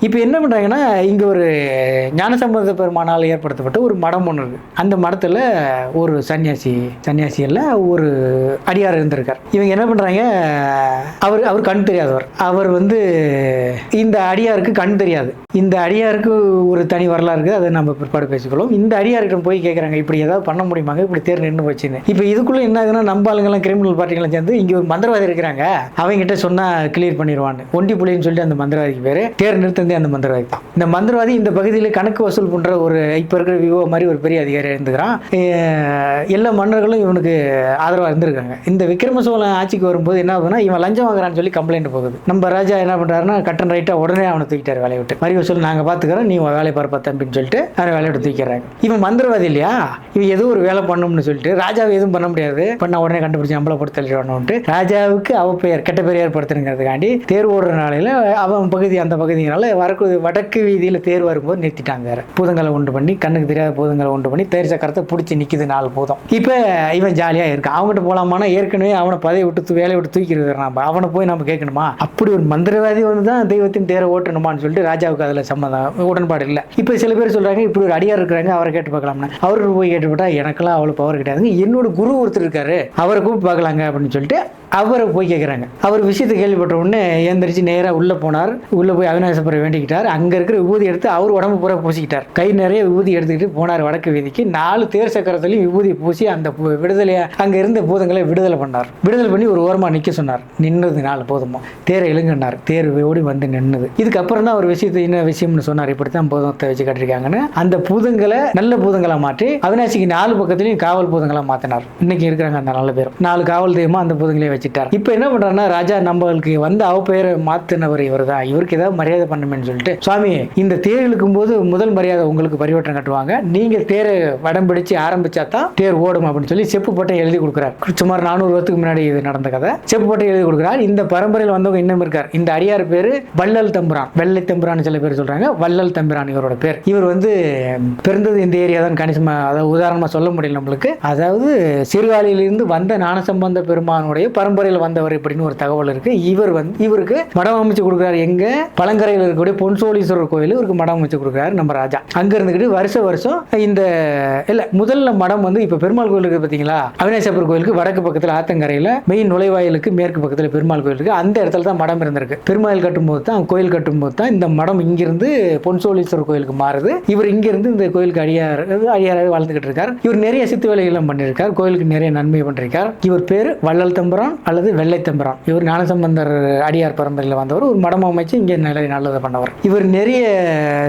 இப்போ என்ன பண்ணுறாங்கன்னா, இங்கே ஒரு ஞானசம்பந்த பெருமானால் ஏற்படுத்தப்பட்ட ஒரு மடம் ஒன்று இருக்குது. அந்த மடத்தில் ஒரு சன்னியாசி எல்லாம் ஒரு அடியார் இருந்திருக்கார். இவங்க என்ன பண்ணுறாங்க, அவர் கண் தெரியாதவர். அவர் இந்த அடியாருக்கு கண் தெரியாது. இந்த அடியாருக்கு ஒரு தனி வரலாறு இருக்குது, அதை நம்ம பிற்பாடு பேசிக்கொள்ளும். இந்த அடியார்கிட்ட போய் கேட்குறாங்க, இப்படி ஏதாவது பண்ண முடியுமாங்க, இப்படி தேர் நின்று போச்சுன்னு. இப்போ இதுக்குள்ளே என்ன ஆகுதுன்னா, நம்ம ஆளுங்கெல்லாம் கிரிமினல் பார்ட்டிகளும் சேர்ந்து இங்கே ஒரு மந்திரவாதி இருக்கிறாங்க, அவங்ககிட்ட சொன்னால் கிளியர் பண்ணிடுவான்னு. ஒண்டி புள்ளின்னு சொல்லிட்டு அந்த மந்திரவாதிக்கு பேர். தேர் நிறுத்தந்தே அந்த மந்திரவாதி தான். இந்த மந்திரவாதி இந்த பகுதியில் கணக்கு வசூல் பண்ணுற ஒரு இப்போ இருக்கிற விவோ மாதிரி ஒரு பெரிய அதிகாரி இருந்துக்கிறான். எல்லா மன்னர்களும் இவனுக்கு ஆதரவாக இருந்திருக்காங்க. இந்த விக்ரம சோழன் ஆட்சிக்கு வரும்போது என்ன ஆகுதுன்னா, இவன் லஞ்சம் வாங்குறான்னு சொல்லி கம்ப்ளைண்ட் போகுது. நம்ம ராஜா என்ன பண்ணுறாருன்னா, கட்டன் ரைட்டாக உடனே அவனை தூக்கிட்டார் வேலையை விட்டு. மறிவு சொல்லி நாங்கள் பார்த்துக்கிறோம், நீ வேலையை பார்ப்பா தம்பின்னு சொல்லிட்டு அவனை வேலையை விட்டு தூக்கிறாங்க. இவன் மந்திரவாதி இல்லையா, இவன் எதுவும் ஒரு வேலை பண்ணணும்னு சொல்லிட்டு ராஜாவை எதுவும் பண்ண முடியாது, பண்ண உடனே கண்டுபிடிச்சி அம்பலப்படுத்த தள்ளிடணும்ட்டு ராஜாவுக்கு பெயர் கெட்ட பெரிய ஏற்படுத்துங்கிறதுக்காண்டி தேர் ஓடுற நாளையில் அவன் பகுதி அந்த பகுதியினால வடக்கு வீதியில் தேர் வரும்போது நிறுத்திட்டாங்க. வேற பூதங்களை உண்டு பண்ணி, கண்ணுக்கு தெரியாத பூதங்களை உண்டு பண்ணி தேர் சக்கரத்தை பிடிச்சி நிற்கிது 4 பூதம். இப்போ இவன் ஜாலியாக இருக்கான். அவங்ககிட்ட போகலாமான்னா ஏற்கனவே அவனை பதவி விட்டு வேலையை விட்டு தூக்கிடுறான். நம்ம அவனை போய் நம்ம கேட்கணுமா? அப்படி ஒரு மந்திரவாதி தான் தெய்வத்தின் தேரை ஓட்டணுமான்னு சொல்லிட்டு ராஜாவுக்கு அதில் சம்மதம் உடன்பாடு இல்லை. இப்போ சில பேர் சொல்கிறாங்க, இப்படி ஒரு அடியார் இருக்கிறாங்க, அவரை கேட்டு பார்க்கலாம்னா. அவருக்கு போய் கேட்டுவிட்டா எனக்கெல்லாம் அவ்வளோ பவர் கிடையாதுங்க, என்னோட குரு ஒருத்தர் இருக்காரு, அவரை கூப்பிட்டு பார்க்கலாங்க அப்படின்னு சொல்லிட்டு அவரை போய் கேட்குறாங்க. அவர் விஷயத்தை கேள்விப்பட்ட உடனே எழுந்திரிச்சு நேராக உள்ளே போனார். உள்ளே போய் அவிநாசபுரம் வேண்டிக்கிட்டார். அங்கே இருக்கிற விபூதி எடுத்து அவர் உடம்பு பூரா பூசிக்கிட்டார். கை நிறைய விபூதி எடுத்துக்கிட்டு போனார் வடக்கு வீதிக்கு. 4 தேர் சக்கரத்துலையும் விபூதி பூசி அந்த விடுதலையை அங்கே இருந்த பூதங்களை விடுதலை பண்ணார். விடுதலை பண்ணி ஒரு ஓரமாக நிற்க சொன்னார். நின்னது 4 பூதமும் தேரை இழுங்கினார். தேர் ஓடி வந்து நின்னுது. இதுக்கப்புறம் தான் ஒரு விஷயத்தை என்ன விஷயம்னு சொன்னார். இப்படித்தான் பூதத்தை வச்சு கட்டிருக்காங்கன்னு. அந்த பூதங்களை நல்ல பூதங்களாக மாற்றி அவிநாசிக்கு 4 பக்கத்துலையும் காவல் பூதங்களாக மாற்றினார். இன்னைக்கு இருக்கிறாங்க அந்த 4 பேரும். 4 காவல் தெய்வமா அந்த பூதங்களே வச்சுட்டார். இப்போ என்ன பண்றாருன்னா, ராஜா நம்மளுக்கு அவ பெயரை மாத்தினவர் இவர் தான், இவருக்கு ஏதாவது மரியாதை பண்ணுமேன்னு சொல்லிட்டு, சுவாமி இந்த தேர் இழுக்கும் போது முதல் மரியாதை உங்களுக்கு பரிவட்டம் கட்டுவாங்க, நீங்க தேரை வடம் பிடிச்சு ஆரம்பிச்சா தான் தேர் ஓடும் அப்படின்னு சொல்லி செப்பு பட்டை எழுதி கொடுக்குறார். சுமார் 400 வருஷத்துக்கு முன்னாடி இது நடந்த கதை. செப்பு பட்டை எழுதி கொடுக்குறார். இந்த பரம்பரையில் வந்தவங்க இன்னும் இருக்கார். இந்த அடியார் பேரு வள்ளல் தம்பிரான். வெள்ளை தம்பிரான் சில பேர் சொல்றாங்க, வள்ளல் தம்பிரான் இவரோட பேர். இவர் பிறந்தது இந்த ஏரியா தான். கணிசமா அதாவது உதாரணமா சொல்ல முடியல நம்மளுக்கு. அதாவது சீர்காழியிலிருந்து வந்த ஞானசம்பந்த பெருமானுடைய பரம்பரையில் வந்தவர் இப்படின்னு ஒரு தகவல் இருக்கு. இவருக்கு மடம் அமைச்சு கொடுக்குறாரு. எங்க பழங்கரையில் இருக்கக்கூடிய பொன்சோலீஸ்வரர் கோயில் இவருக்கு மடம் அமைச்சு கொடுக்குறாரு நம்ம ராஜா. அங்க இருந்துக்கிட்டு வருஷம் இந்த முதல்ல மடம் இப்ப பெருமாள் கோயில் இருக்கு பாத்தீங்களா, அவிநாசபுரம் கோயிலுக்கு வடக்கு பக்கத்துல ஆத்தங்கரையில மெயின் நுழைவாயிலுக்கு மேற்கு பக்கத்துல பெருமாள் கோயில் இருக்கு. அந்த இடத்துல தான் மடம் இருந்திருக்கு. பெருமாள் கட்டும்போது தான், கோயில் கட்டும்போது தான் இந்த மடம் இங்கிருந்து பொன்சோலீஸ்வரர் கோயிலுக்கு மாறுது. இவர் இங்கிருந்து இந்த கோயிலுக்கு அடியாராக வாழ்ந்துகிட்டு இருக்கார். இவர் நிறைய சித்து வேலைகள் பண்ணியிருக்கார். கோயிலுக்கு நிறைய நன்மை பண்ணிருக்கார். இவர் பேரு வள்ளல் தம்பிரான் அல்லது வெள்ளை தம்பிரான். இவர் ஞானசம்பந்தர் அடியார் பரம்பரையில் வந்தவர். ஒரு மடம் அமைச்சு இங்கே நல்லது பண்ணவர். இவர் நிறைய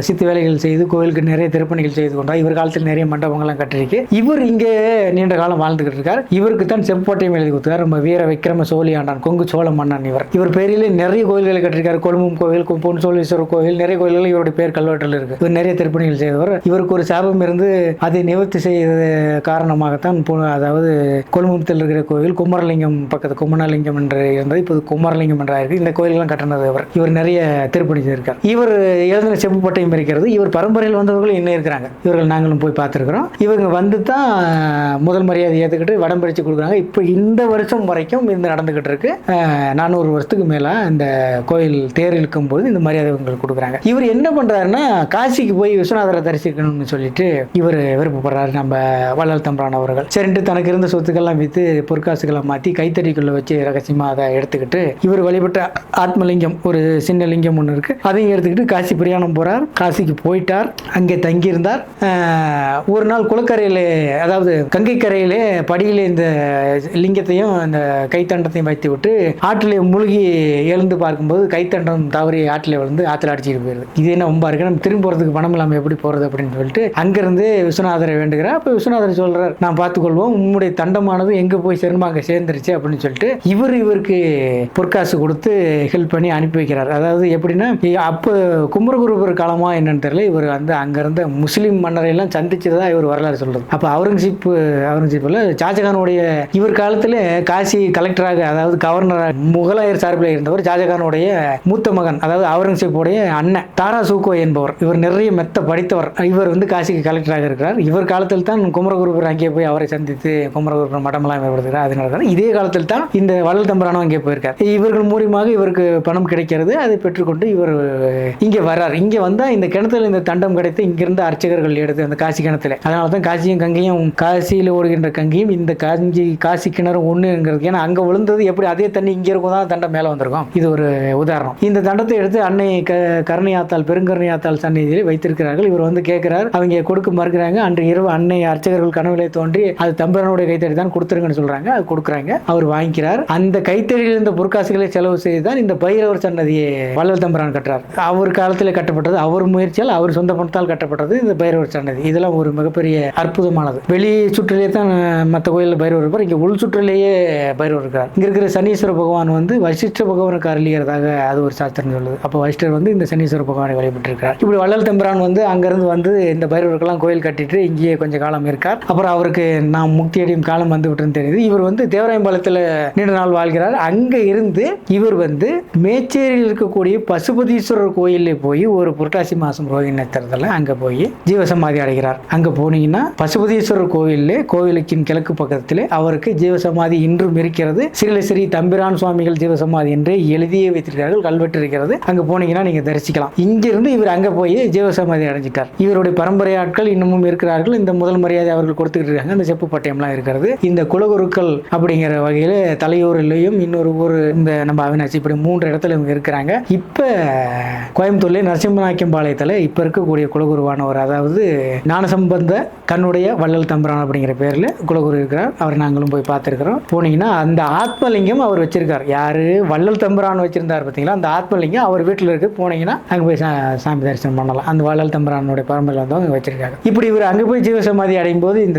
சித்து வேலைகள் செய்து கோயிலுக்கு நிறைய திருப்பணிகள் செய்து கொண்டார். இவர் காலத்தில் நிறைய மண்டபங்கள்லாம் கட்டிருக்கு. இவர் இங்கே நீண்ட காலம் வாழ்ந்துகிட்டு இருக்கார். இவருக்கு தான் செப்போட்டையும் எழுதி கொடுத்தார் நம்ம வீர விக்ரம சோழி ஆண்டான், கொங்கு சோழ மன்னன். இவர் பேரிலே நிறைய கோயில்களை கட்டிருக்காரு. கொழும்பும் கோவில், பொன்சோலீஸ்வரர் கோவில், நிறைய கோயில்கள் இவருடைய பேர் கல்வெட்டில் இருக்கு. இவர் நிறைய திருப்பணிகள் செய்தவர். இவருக்கு ஒரு சாபம் இருந்து அதை நிவர்த்தி செய்த காரணமாகத்தான் அதாவது கொழும்புத்தில் இருக்கிற கோவில் குமரலிங்கம் பக்கத்து குமரலிங்கம் என்று இருந்தது, இப்போது குமரலிங்கம் என்றாயிருக்கு. இந்த கோயிலெல்லாம் கட்டினது இவர் நிறைய திருப்பணி செய்திருக்கார். இவர் எழுதின செப்பு பட்டையும் இருக்கிறது. இவர் பரம்பரையில் வந்தவர்கள் இன்னும் இருக்கிறாங்க. இவர்கள் நாங்களும் போய் பார்த்துருக்கிறோம். இவங்க தான் முதல் மரியாதை ஏற்றுக்கிட்டு வடம் பிரித்து கொடுக்குறாங்க. இப்போ இந்த வருஷம் வரைக்கும் இது நடந்துகிட்டு இருக்கு. 400 வருஷத்துக்கு மேல இந்த கோயில் தேர் இழுக்கும் போது இந்த மரியாதை இவங்களுக்கு கொடுக்குறாங்க. இவர் என்ன பண்றாருன்னா, காசிக்கு போய் விஸ்வநாதரை தரிசிக்கணும்னு சொல்லிட்டு இவர் விருப்பப்படுறாரு நம்ம வள்ளல் தம்பிரான் அவர்கள். சரின்ட்டு தனக்கு இருந்த சொத்துக்கள்லாம் விற்று பொற்காசுகளை மாற்றி கைத்தறிக்குள்ள கோயிலில் வச்சு ரகசியமாக அதை எடுத்துக்கிட்டு இவர் வழிபட்ட ஆத்மலிங்கம் ஒரு சின்ன லிங்கம் ஒன்று இருக்குது, அதையும் எடுத்துக்கிட்டு காசி பிரயாணம் போகிறார். காசிக்கு போயிட்டார், அங்கே தங்கியிருந்தார். ஒரு நாள் குளக்கரையில், அதாவது கங்கை கரையிலே படியிலே இந்த லிங்கத்தையும் இந்த கைத்தண்டத்தையும் வைத்து விட்டு ஆற்றிலே மூழ்கி எழுந்து பார்க்கும்போது கைத்தண்டம் தவறி ஆற்றில் விழுந்து ஆற்றில் அடிச்சுட்டு போயிருது. இது என்ன ரொம்ப இருக்கு, நம்ம திரும்ப போகிறதுக்கு பணம் இல்லாமல் எப்படி போகிறது அப்படின்னு சொல்லிட்டு அங்கேருந்து விஸ்வநாதரை வேண்டுகிறார். அப்போ விஸ்வநாதர் சொல்கிறார், நான் பார்த்துக்கொள்வோம், உம்முடைய தண்டமானது எங்கே போய் சேருமோ அங்கே சேர்ந்துருச்சு அப்படின்னு சொல்லிட்டு இவருக்கு பொற்காசு கொடுத்து ஹெல்ப் பண்ணி அனுப்பி வைக்கிறார். அதாவது எப்படின்னா, அப்போ குமரகுருபர் காலமா என்னன்னு தெரியல, இவர் வந்து அங்கிருந்த முஸ்லீம் மன்னரையெல்லாம் சந்திச்சதா இவர் வரலாறு சொல்றது. அப்போ அவுரங்கசீப்ல ஷாஜகானுடைய இவர் காலத்தில் காசி கலெக்டராக, அதாவது கவர்னராக முகலாயர் சார்பில் இருந்தவர் ஷாஜகானுடைய மூத்த மகன், அதாவது அவுரங்கசீப்புடைய அண்ணன் தாரா சூக்கோ என்பவர். இவர் நிறைய மெத்த படித்தவர். இவர் வந்து காசிக்கு கலெக்டராக இருக்கிறார். இவர் காலத்தில் தான் குமரகுருபர் அங்கே போய் அவரை சந்தித்து குமரகுருபர் மடமெல்லாம் ஏற்படுத்துகிறார். அதனால இதே காலத்தில் தான் இந்த வள்ளல் தம்பிரானும் அங்கே போயிருக்கார். இவர்கள் மூலியமாக இவருக்கு பணம் கிடைக்கிறது. அதை பெற்றுக்கொண்டு இவர் இங்கே வர்றார். இங்கே வந்தால் இந்த கிணத்துல இந்த தண்டம் கிடைத்து இங்கிருந்த அர்ச்சகர்கள் எடுத்து அந்த காசி கிணத்துல, அதனால தான் காசியும் கங்கையும், காசியில் ஓடுகின்ற கங்கையும் இந்த காசி கிணறும் ஒன்றுங்கிறது. ஏன்னா அங்கே விழுந்தது எப்படி அதே தண்ணி இங்கே இருக்கும் தான் தண்டம் மேலே வந்திருக்கும். இது ஒரு உதாரணம். இந்த தண்டத்தை எடுத்து அன்னை கருணையாத்தாள், பெருங்கருணையாத்தாள் சந்நிதியில் வைத்திருக்கிறார்கள். இவர் வந்து கேட்கிறார், அவங்க கொடுக்க மறுக்கிறாங்க. அன்று இரவு அன்னை அர்ச்சகர்கள் கனவுலே தோன்றி அது தம்பிரானுடைய கைத்தறி தான் கொடுத்துருங்கன்னு சொல்றாங்க. அது கொடுக்குறாங்க. அவர் வாங்கிக்கிறார். அந்த கைத்தறியில் இருந்த பொற்காசுகளை செலவு செய்து தான் இந்த பைரவர் சன்னதியை வள்ளல் தம்பிரான் கட்டுறார். அவர் காலத்தில் கட்டப்பட்டது, அவர் முயற்சியால், அவர் சொந்த பணத்தால் கட்டப்பட்டது இந்த பைரவர் சன்னதி. இதெல்லாம் ஒரு மிகப்பெரிய அற்புதமானது. வெளி சுற்றிலே தான் மற்ற கோயிலில் பைரவர் இருப்பார், இங்கே உள் சுற்றிலேயே பைரவர் இருக்கிறார். இங்கே இருக்கிற சனீஸ்வர பகவான் வந்து வசிஷ்ட பகவானுக்கு அருளியதாக அது ஒரு சாஸ்திரம் சொல்லுது. அப்போ வசிஷ்டர் வந்து இந்த சனீஸ்வர பகவானை வழிபட்டு இருக்கிறார். இப்படி வள்ளல் தம்பிரான் வந்து அங்கிருந்து வந்து இந்த பைரவருக்கெல்லாம் கோயில் கட்டிட்டு இங்கேயே கொஞ்சம் காலம் இருக்கார். அப்புறம் அவருக்கு நாம் முக்தி அடையும் காலம் வந்து விட்டுன்னு தெரியுது. இவர் வந்து தேவராயம்பாளையத்தில் நீண்ட நாள் வாழ்கிறார். அங்கே இருந்து இவர் வந்து மேச்சேரியில் இருக்கக்கூடிய பசுபதீஸ்வரர் கோயிலில் போய் ஒரு புரட்டாசி மாதம் ரோஹிணி நட்சத்திரத்தில் அங்கே போய் ஜீவசமாதி அடைகிறார். அங்கே போனீங்கன்னா பசுபதீஸ்வரர் கோயிலுக்கின் கிழக்கு பக்கத்தில் அவருக்கு ஜீவசமாதி இன்றும் இருக்கிறது. ஸ்ரீ தம்பிரான் சுவாமிகள் ஜீவசமாதி என்று எழுதியே வைத்திருக்கிறார்கள், கல்வெட்டு இருக்கிறது. அங்கே போனீங்கன்னா நீங்க தரிசிக்கலாம். இங்கிருந்து இவர் அங்கே போய் ஜீவசமாதி அடைஞ்சிட்டார். இவருடைய பரம்பரை ஆட்கள் இன்னமும் இருக்கிறார்கள். இந்த முதல் மரியாதை அவர்கள் கொடுத்துக்கிட்டு இருக்காங்க. அந்த செப்பு பட்டயம்லாம் இருக்கிறது. இந்த குலகுருக்கள் அப்படிங்கிற வகையில் தலையூரிலையும் இன்னொரு ஊர் இந்த நம்ம அவினாசி, இப்படி 3 இடத்துல இவங்க இருக்கிறாங்க. இப்போ கோயம்புத்தூர்ல நரசிம்மநாயக்கம்பாளையத்தில் இப்போ இருக்கக்கூடிய குலகுருவானவர், அதாவது ஞானசம்பந்த கண்ணுடைய வள்ளல் தம்பிரான் அப்படிங்கிற பேரில் குலகுரு இருக்கிறார். அவர் நாங்களும் போய் பார்த்துருக்கிறோம். போனீங்கன்னா அந்த ஆத்மலிங்கம் அவர் வச்சிருக்கார். யாரு வள்ளல் தம்பிரான் வச்சிருந்தார் பார்த்தீங்களா, அந்த ஆத்மலிங்கம் அவர் வீட்டில் இருக்கு. போனீங்கன்னா அங்கே போய் சாமி தரிசனம் பண்ணலாம். அந்த வள்ளல் தம்பிரானுடைய பரம்பரையில் வந்து அவங்க வச்சிருக்காங்க. இப்படி இவர் அங்கே போய் ஜீவசமாதி அடையும் போது இந்த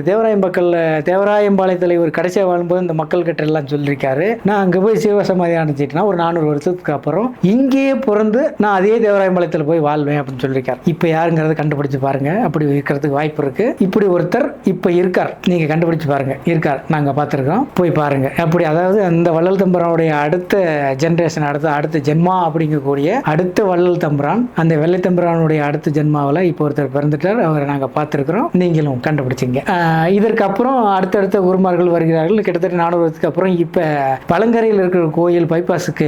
தேவராயம்பாளையத்தில் இவர் கடைசியாக வாழும்போது இந்த மக்கள் கிட்ட எல்லாம் சொல்லியிருக்காரு, நான் அங்கே போய் ஜீவசமாதி அடைஞ்சிட்டேன்னா ஒரு 400 வருஷத்துக்கு அப்புறம் இங்கேயே பிறந்து நான் அதே தேவராயம்பாளையத்தில் போய் வாழ்வேன் அப்படின்னு சொல்லியிருக்காரு. இப்போ யாருங்கிறத கண்டுபிடிச்சு பாருங்க. அப்படி இருக்கிறதுக்கு வாய்ப்பு இருக்கு. இப்படி ஒருத்தர் இப்போ இருக்கார், நீங்க கண்டுபிடிச்சு பாருங்க. இருக்கார், நாங்கள் பார்த்துருக்கோம், போய் பாருங்க. அப்படி அதாவது அந்த வள்ளல் தம்பிரானுடைய அடுத்த ஜென்ரேஷன், அடுத்த ஜென்மா அப்படிங்கக்கூடிய அடுத்த வள்ளல் தம்பிரான், அந்த வெள்ளை தம்பிரானுடைய அடுத்த ஜென்மாவில் இப்போ ஒருத்தர் பிறந்துட்டார். அவரை நாங்கள் பார்த்துருக்குறோம், நீங்களும் கண்டுபிடிச்சிங்க. இதற்கு அப்புறம் அடுத்தடுத்த குருமார்கள் வருகிறார்கள். கிட்டத்தட்ட 400 வருஷத்துக்கு அப்புறம் இப்போ பழங்கரையில் இருக்கிற கோயில் பைபாஸுக்கு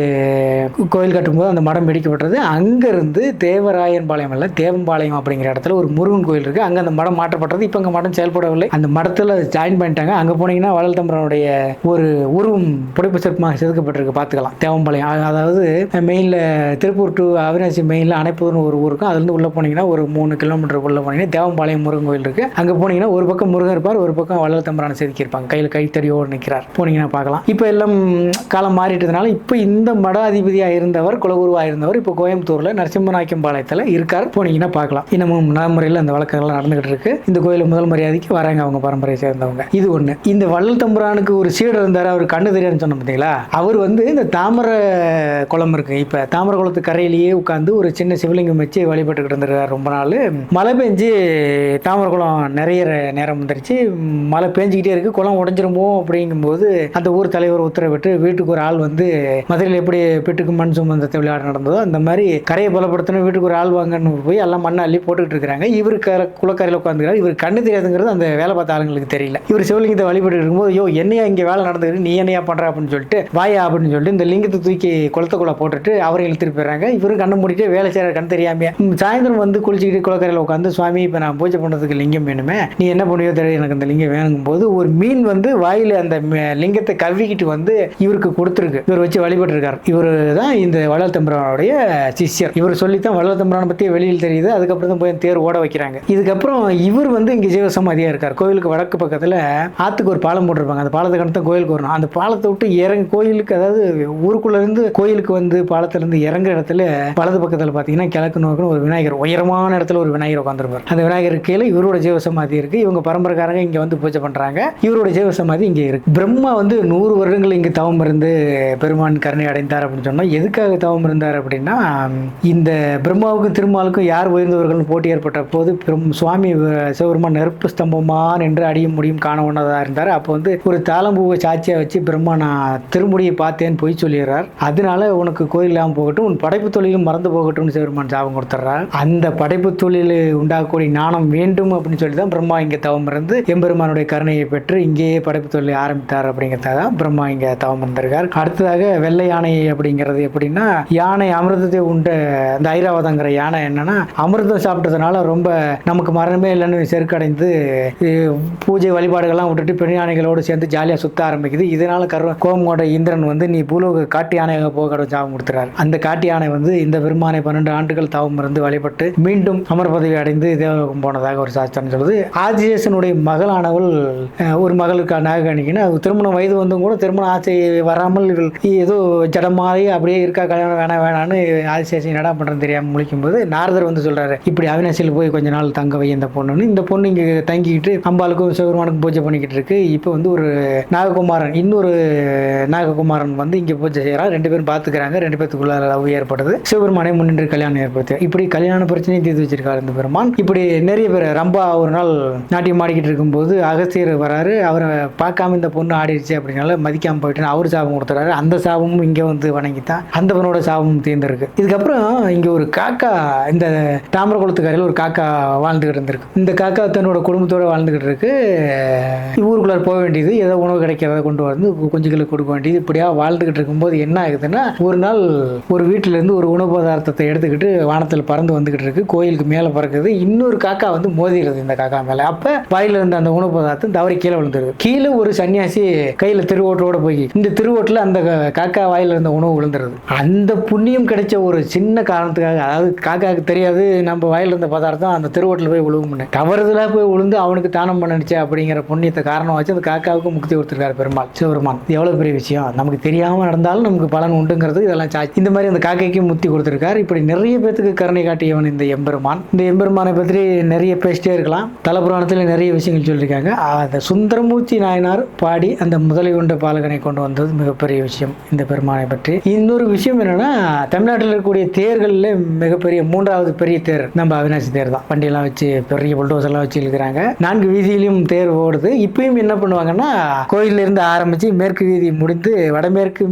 கோயில் கட்டும்போது அந்த மடம் இடிக்கப்பட்டது. அங்கிருந்து தேவராயன்பாளையம் இல்லை, தேவம்பாளையம் அப்படிங்கிற இடத்துல ஒரு முருகன் கோயில் இருக்கு. அங்கே அந்த மடம் மாற்றப்பட்டது. இப்போ அங்கே மடம் செயல்படவில்லை. அந்த மடத்தில் ஜாயின் பண்ணிட்டாங்க. அங்கே போனீங்கன்னா வள்ளல் தம்பிரானுடைய ஒரு உருவம் புடைப்பு சிற்பமாக செதுக்கப்பட்டிருக்கு, பார்த்துக்கலாம். தேவம்பாளையம், அதாவது மெயினில் திருப்பூர் டு அவினாசி மெயினில் அணைப்பூர்னு ஒரு ஊர் இருக்கும். அதுலேருந்து உள்ளே போனீங்கன்னா ஒரு 3 கிலோமீட்டர் உள்ள போனீங்கன்னா தேவம்பாளையம் முருகன் கோயில் இருக்கு. அங்கே போனீங்கன்னா ஒரு பக்கம் முருகன் இருப்பார், ஒரு பக்கம் வள்ளல் தம்பிரானை செதுக்கியிருப்பாங்க. கையில் கைத்தறியோடு நிற்கிறார். போனீங்கன்னா பார்க்கலாம். இப்போ எல்லாம் காலம் மாறிட்டதுனால இப்போ இந்த மடாதிபதியாக இருந்தவர், குலகுருவாக இருந்தவர், இப்போ கோயம்புத்தூரில் நரசிம்மநாயக்கம்பாளையத்தில் இருக்கார். போனீங்கன்னா பார்க்கலாம். இன்னமும் நடைமுறையில் அந்த வழக்கங்கள்லாம் நடந்துகிட்டு இருக்கு. இந்த கோயில முதல் மரியாதைக்கு வராங்க அவங்க பரம்பரையை சேர்ந்தவங்க. இது ஒன்று. இந்த வள்ளல் தம்பிரானுக்கு ஒரு சீடர் இருந்தார், அவர் கண்ணு தெரியாதுன்னு சொன்ன பார்த்தீங்களா, அவர் வந்து இந்த தாமரை குளம் இருக்கு. இப்போ தாமரை குளத்து கரையிலேயே உட்காந்து ஒரு சின்ன சிவலிங்கம் வச்சு வழிபட்டுக்கிட்டு இருந்திருக்கார் ரொம்ப நாள். மழை பெஞ்சு தாமரை குளம் நிறைய நேரம் வந்துருச்சு. மழை பெஞ்சிக்கிட்டே இருக்கு, குளம் உடஞ்சிருமோ அப்படிங்கும்போது அந்த ஊர் தலைவர் உத்தரவிட்டு வீட்டுக்கு ஒரு ஆள் வந்து மதுரையில் எப்படி பெட்டுக்கு மண் சுமந்த விளையாட நடந்ததோ அந்த மாதிரி கரையை பலப்படுத்தணும், வீட்டுக்கு ஒரு ஆள் வாங்கன்னு போய் எல்லாம் மண்ணை அள்ளி போட்டுக்கிட்டு இருக்கிறாங்க. இவர் குளக்கரையில் உட்காந்துக்கிறார். இவர் கண்ணு தெரியாதுங்கிறது அந்த வேலை பார்த்த ஆளுங்களுக்கு தெரியல. இவர் சிவலிங்கத்தை வழிபட்டு இருக்கும்போது, யோ என்னையா இங்கே வேலை நடந்துருக்கு, நீ என்னையா பண்ற அப்படின்னு சொல்லிட்டு, வாயா அப்படின்னு சொல்லிட்டு இந்த லிங்கத்தை தூக்கி குளத்துக்குள்ள போட்டுட்டு அவரை இழுத்துட்டு போயிடுறாங்க. இவரும் கண்ணு மூடிட்டு வேலை செய்யற கண் தெரியாம சாயந்தரம் வந்து குளிச்சுக்கிட்டு குளக்கரையில் உட்காந்து, சுவாமி இப்போ நான் பூஜை பண்ணுறதுக்கு லிங்கம் வேணுமே, நீ என்ன பண்ணுவியோ தெரியாது, எனக்கு அந்த லிங்கம் வேணுங்கும் போது ஒரு மீன் வந்து வாயில் அந்த லிங்கத்தை கவ்விக்கிட்டு வாங்கிட்டு வந்து இவருக்கு கொடுத்துருக்கு. இவர் வச்சு வழிபட்டு இருக்கார். இவர் தான் இந்த வள்ளல் தம்பிரானுடைய சிஷ்யர். இவர் சொல்லித்தான் வள்ளல் தம்பிரானை பத்தி வெளியில் தெரியுது. அதுக்கப்புறம் தான் போய் தேர் ஓட வைக்கிறாங்க. இதுக்கப்புறம் இவர் வந்து இங்க ஜீவசமாதியா இருக்கார். கோயிலுக்கு வடக்கு பக்கத்துல ஆத்துக்கு ஒரு பாலம் போட்டிருப்பாங்க. அந்த பாலத்தை கடந்து கோயிலுக்கு வரணும். அந்த பாலத்தை விட்டு இறங்கி கோயிலுக்கு, அதாவது ஊருக்குள்ள இருந்து கோயிலுக்கு வந்து பாலத்துல இருந்து இறங்குற இடத்துல வலது பக்கத்துல பாத்தீங்கன்னா கிழக்கு நோக்கு ஒரு விநாயகர், உயரமான இடத்துல ஒரு விநாயகர் உட்காந்துருப்பார். அந்த விநாயகர் கீழே இவரோட ஜீவசமாதி இருக்கு. இவங்க பரம்பரைக்காரங்க இங்க வந்து பூஜை பண்றாங்க. இவரோட ஜீவசமாதி இங்க இருக்கு. பிரம்மா வந்து 100 வருடங்கள் இங்கு தவம் இருந்து பெருமான் கருணை அடைந்தார் அப்படின்னு சொன்னா, எதுக்காக தவம் இருந்தார் அப்படின்னா, இந்த பிரம்மாவுக்கும் திருமாலுக்கும் யார் உயர்ந்தவர்கள் போட்டி ஏற்பட்ட போது சுவாமி சிவபெருமான் நெருப்பு ஸ்தம்பமான் என்று அடிய முடியும் காண ஒண்ணதா இருந்தார். அப்போ வந்து ஒரு தாளம்பூவை சாட்சியா வச்சு பிரம்மா நான் திருமுடியை பார்த்தேன்னு பொய் சொல்லிடுறார். அதனால உனக்கு கோயில் இல்லாமல் போகட்டும், உன் படைப்பு தொழிலும் மறந்து போகட்டும்னு சிவபெருமான் சாபம் கொடுத்துட்றார். அந்த படைப்பு தொழில் உண்டாகக்கூடிய ஞானம் வேண்டும் அப்படின்னு சொல்லி தான் பிரம்மா இங்கே தவம் இருந்து எம்பெருமானுடைய கருணையை பெற்று இங்கேயே படைப்பு தொழிலை ஆரம்பித்தார். அப்படிங்கிறத தான் பிரம்மா இங்கே தவம் இருந்திருக்கார். அடுத்ததாக வெள்ளை யானை அப்படிங்கிறது எப்படின்னா, யானை அமிர்தத்தை உண்ட அந்த ஐராவதங்கிற யானை என்னன்னா, அமிர்தம் சாப்பிட்டதுனால ரொம்ப நமக்கு மரணமே இல்லைன்னு செருக்கடைந்து பூஜை வழிபாடுகள்லாம் விட்டுட்டு பெண் யானைகளோடு சேர்ந்து ஜாலியாக சுத்த ஆரம்பிக்குது. இதனால கோபமோட இந்திரன் வந்து நீ பூலோக காட்டு யானையாக போக சாபம் கொடுத்துறாரு. அந்த காட்டு யானை வந்து இந்த பெருமானை 12 ஆண்டுகள் தவம் இருந்து வழிபட்டு மீண்டும் அமர் பதவி அடைந்து தேவலோகம் போனதாக ஒரு சாஸ்திரம் சொல்லுது. ஆதிசேஷனுடைய மகளானவள் ஒரு மகளுக்கு நாககணிக்குன்னு திருமணம் வயது வந்தும் கூட திருமண ஆசை வராமல் ஏதோ ஜடமாறி அப்படியே இருக்கா, கல்யாணம் வேணான்னு ஆதிசேஷன் என்ன பண்றேன்னு தெரியாமல் முழிக்கும் போது நாரதர் வந்து சொல்றாரு, இப்படி அவினாசியில் போய் கொஞ்ச நாள் தங்க வை இந்த பொண்ணுன்னு. இந்த பொண்ணு இங்க தங்கிக்கிட்டு அம்பாளுக்கும் சிவபெருமானுக்கும் பூஜை பண்ணிக்கிட்டு இருக்கு. இப்போ வந்து ஒரு நாககுமாரன், இன்னொரு நாககுமாரன் வந்து இங்க பூஜை செய்யறான். 2 பேரும் பாத்துக்கிறாங்க. 2 பேத்துக்குள்ள லவ் ஏற்படுது. சிவபெருமானை முன்னின்று கல்யாணம் ஏற்படுத்தி இப்படி கல்யாண பிரச்சனையை தீர்த்து வச்சிருக்காரு இந்த பெருமான். இப்படி நிறைய பேர் ரம்பா ஒரு நாள் நாட்டியம் ஆடிக்கிட்டு இருக்கும்போது அகஸ்தியர் வராரு. அவரை பார்க்காம இந்த பொண்ணு ஆடிடுச்சு அப்படின்னால மதிக்காம போயிட்டு அவர் சாபம் கொடுத்துறாரு. அந்த சாபமும் இங்க வந்து வணங்கித்தான் அந்த பொண்ணோட சாபமும் தீர்ந்திருக்கு. இதுக்கப்புறம் இங்க ஒரு காக்கா, இந்த தாமிர குளத்துக்கரையில் ஒரு காக்கா வாழ்ந்துகிட்டு இருந்திருக்கு. இந்த காக்கா தன்னோட குடும்பத்தோட வாழ்ந்துகிட்டு இருக்கு. ஊருக்குள்ள போக வேண்டியது, ஏதோ உணவு கிடைக்கிறத கொண்டு வந்து குஞ்சுகளுக்கு கொடுக்க வேண்டியது, இப்படியா வாழ்ந்துகிட்டு இருக்கும்போது என்ன ஆகுதுன்னா, ஒரு நாள் ஒரு வீட்டுல இருந்து ஒரு உணவு பதார்த்தத்தை எடுத்துக்கிட்டு வானத்தில் பறந்து வந்துகிட்டு இருக்கு. கோயிலுக்கு மேல பறக்குது. இன்னொரு காக்கா வந்து மோதிடுது இந்த காக்கா மேல. அப்ப வாயில இருந்த அந்த உணவு பதார்த்தம் தவறி கீழே விழுந்துருது. கீழே ஒரு சன்னியாசி கையில திருவோட்டோட போய் இந்த திருவோட்டில் அந்த காக்கா வாயில இருந்த உணவு விழுந்துருது. அந்த புண்ணியம் கிடைச்ச ஒரு சின்ன காரணத்துக்காக, அதாவது காக்காவுக்கு தெரியாது நம்ம வாயில இருந்த பதார்த்தம் அந்த திருவோட்டில் போய் விழுவும், தவறுதலா போய் விழுந்து அவனுக்கு தானம் பண்ணிடுச்சு அப்படிங்கிற புண்ணியத்தை காரணம் வச்சு அந்த காக்காவுக்கு முக்தி கொடுத்துருக்காரு பெருமாள் சிவபெருமான். எவ்வளவு பெரிய விஷயம். நமக்கு தெரியாம நடந்தாலும் நமக்கு பலன் உண்டுங்கிறது இதெல்லாம் சாட்சி. இந்த மாதிரி அந்த காக்கைக்கு முக்தி கொடுத்துருக்காரு. இப்படி நிறைய பேத்துக்கு கருணை காட்டியவன் இந்த எம்பெருமான். இந்த எம்பெருமானை பற்றி நிறைய பேசிட்டே இருக்கலாம். தலபுராணத்தில் நிறைய விஷயங்கள் சொல்லியிருக்காங்க. அந்த சுந்தரமூர்த்தி நாயனார் பாடி அந்த முதலை கொண்ட பாலகனை கொண்டு வந்தது மிகப்பெரிய விஷயம் இந்த பெருமானை பற்றி. இன்னொரு விஷயம் என்னன்னா, தமிழ்நாட்டில் இருக்கக்கூடிய தேர்களில் மிகப்பெரிய 3வது பெரிய தேர் நம்ம அவினாசி தேர் தான். வண்டியெல்லாம் வச்சு பெரிய புல்டோசர்லாம் வச்சு இழுக்கிறாங்க. 4 வீதியிலும் தேர் ஓடுது. இப்பயும் என்ன பண்ணுவாங்கன்னா, கோயில இருந்து ஆரம்பிச்சு மேற்கு வீதி முடிந்து வடமேற்கு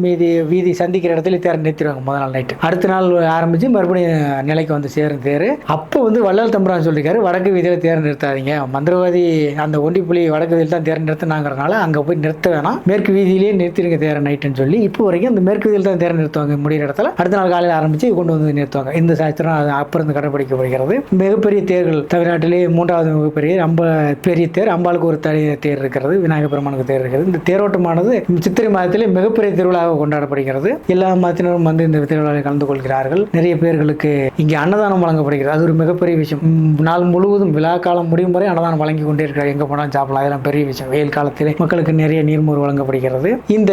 வீதி சந்திக்கிற இடத்துல தேர் நிறுத்திடுவாங்க முதல் நாள் நைட்டு. அடுத்த நாள் ஆரம்பிச்சு மறுபடியும் நிலைக்கு வந்து சேரும் தேர். அப்போ வந்து வள்ளல் தம்பிரான் சொல்லியிருக்காரு, வடக்கு வீதியில தேர் நிறுத்தாதீங்க, மந்திரவாதி அந்த ஒண்டி புலி வடக்கு வீதியில் தான் தேர் நிறுத்தினாங்கிறனால அங்கே போய் நிறுத்த வேணாம், மேற்கு வீதியிலேயே நிறுத்திடுங்க தேரை நைட்டுன்னு சொல்லி இப்போ வரைக்கும் அந்த மேற்கு வீதியில் தான் தேர் நிறுத்துவாங்க. முடிகிற இடத்துல அடுத்த நாள் காலையில் ஆரம்பிச்சு கொண்டு வந்து நிறுத்துவாங்க. இந்த சாஸ்திரம் அது அப்பிருந்து கடைபிடிக்கப்படுகிறது. மிகப்பெரிய தேர்கள் தமிழ்நாட்டிலே 3வது மிகப்பெரிய ரொம்ப பெரிய தேர். அம்பாளுக்கு ஒரு தனி தேர் இருக்கிறது, விநாயகர் பெருமானுக்கு தேர் இருக்கிறது. இந்த தேரோட்டமானது சித்திரை மாதத்திலே மிகப்பெரிய திருவிழாவாக கொண்டாடப்படுகிறது. எல்லா மதத்தினரும் வந்து இந்த திருவிழாவில் கலந்து கொள்கிறார்கள். நிறைய பேர்களுக்கு இங்கே அன்னதானம் வழங்கப்படுகிறது. அது ஒரு மிகப்பெரிய விஷயம். நாள் முழுவதும் விழா காலம் முடியும் வரை அன்னதானம் வழங்கி கொண்டே இருக்கிறார். எங்க போனாலும் சாப்பிடலாம். அதெல்லாம் பெரிய விஷயம். வெயில் காலத்திலே மக்களுக்கு நிறைய நீர்மோர் வழங்கப்படுகிறது. இந்த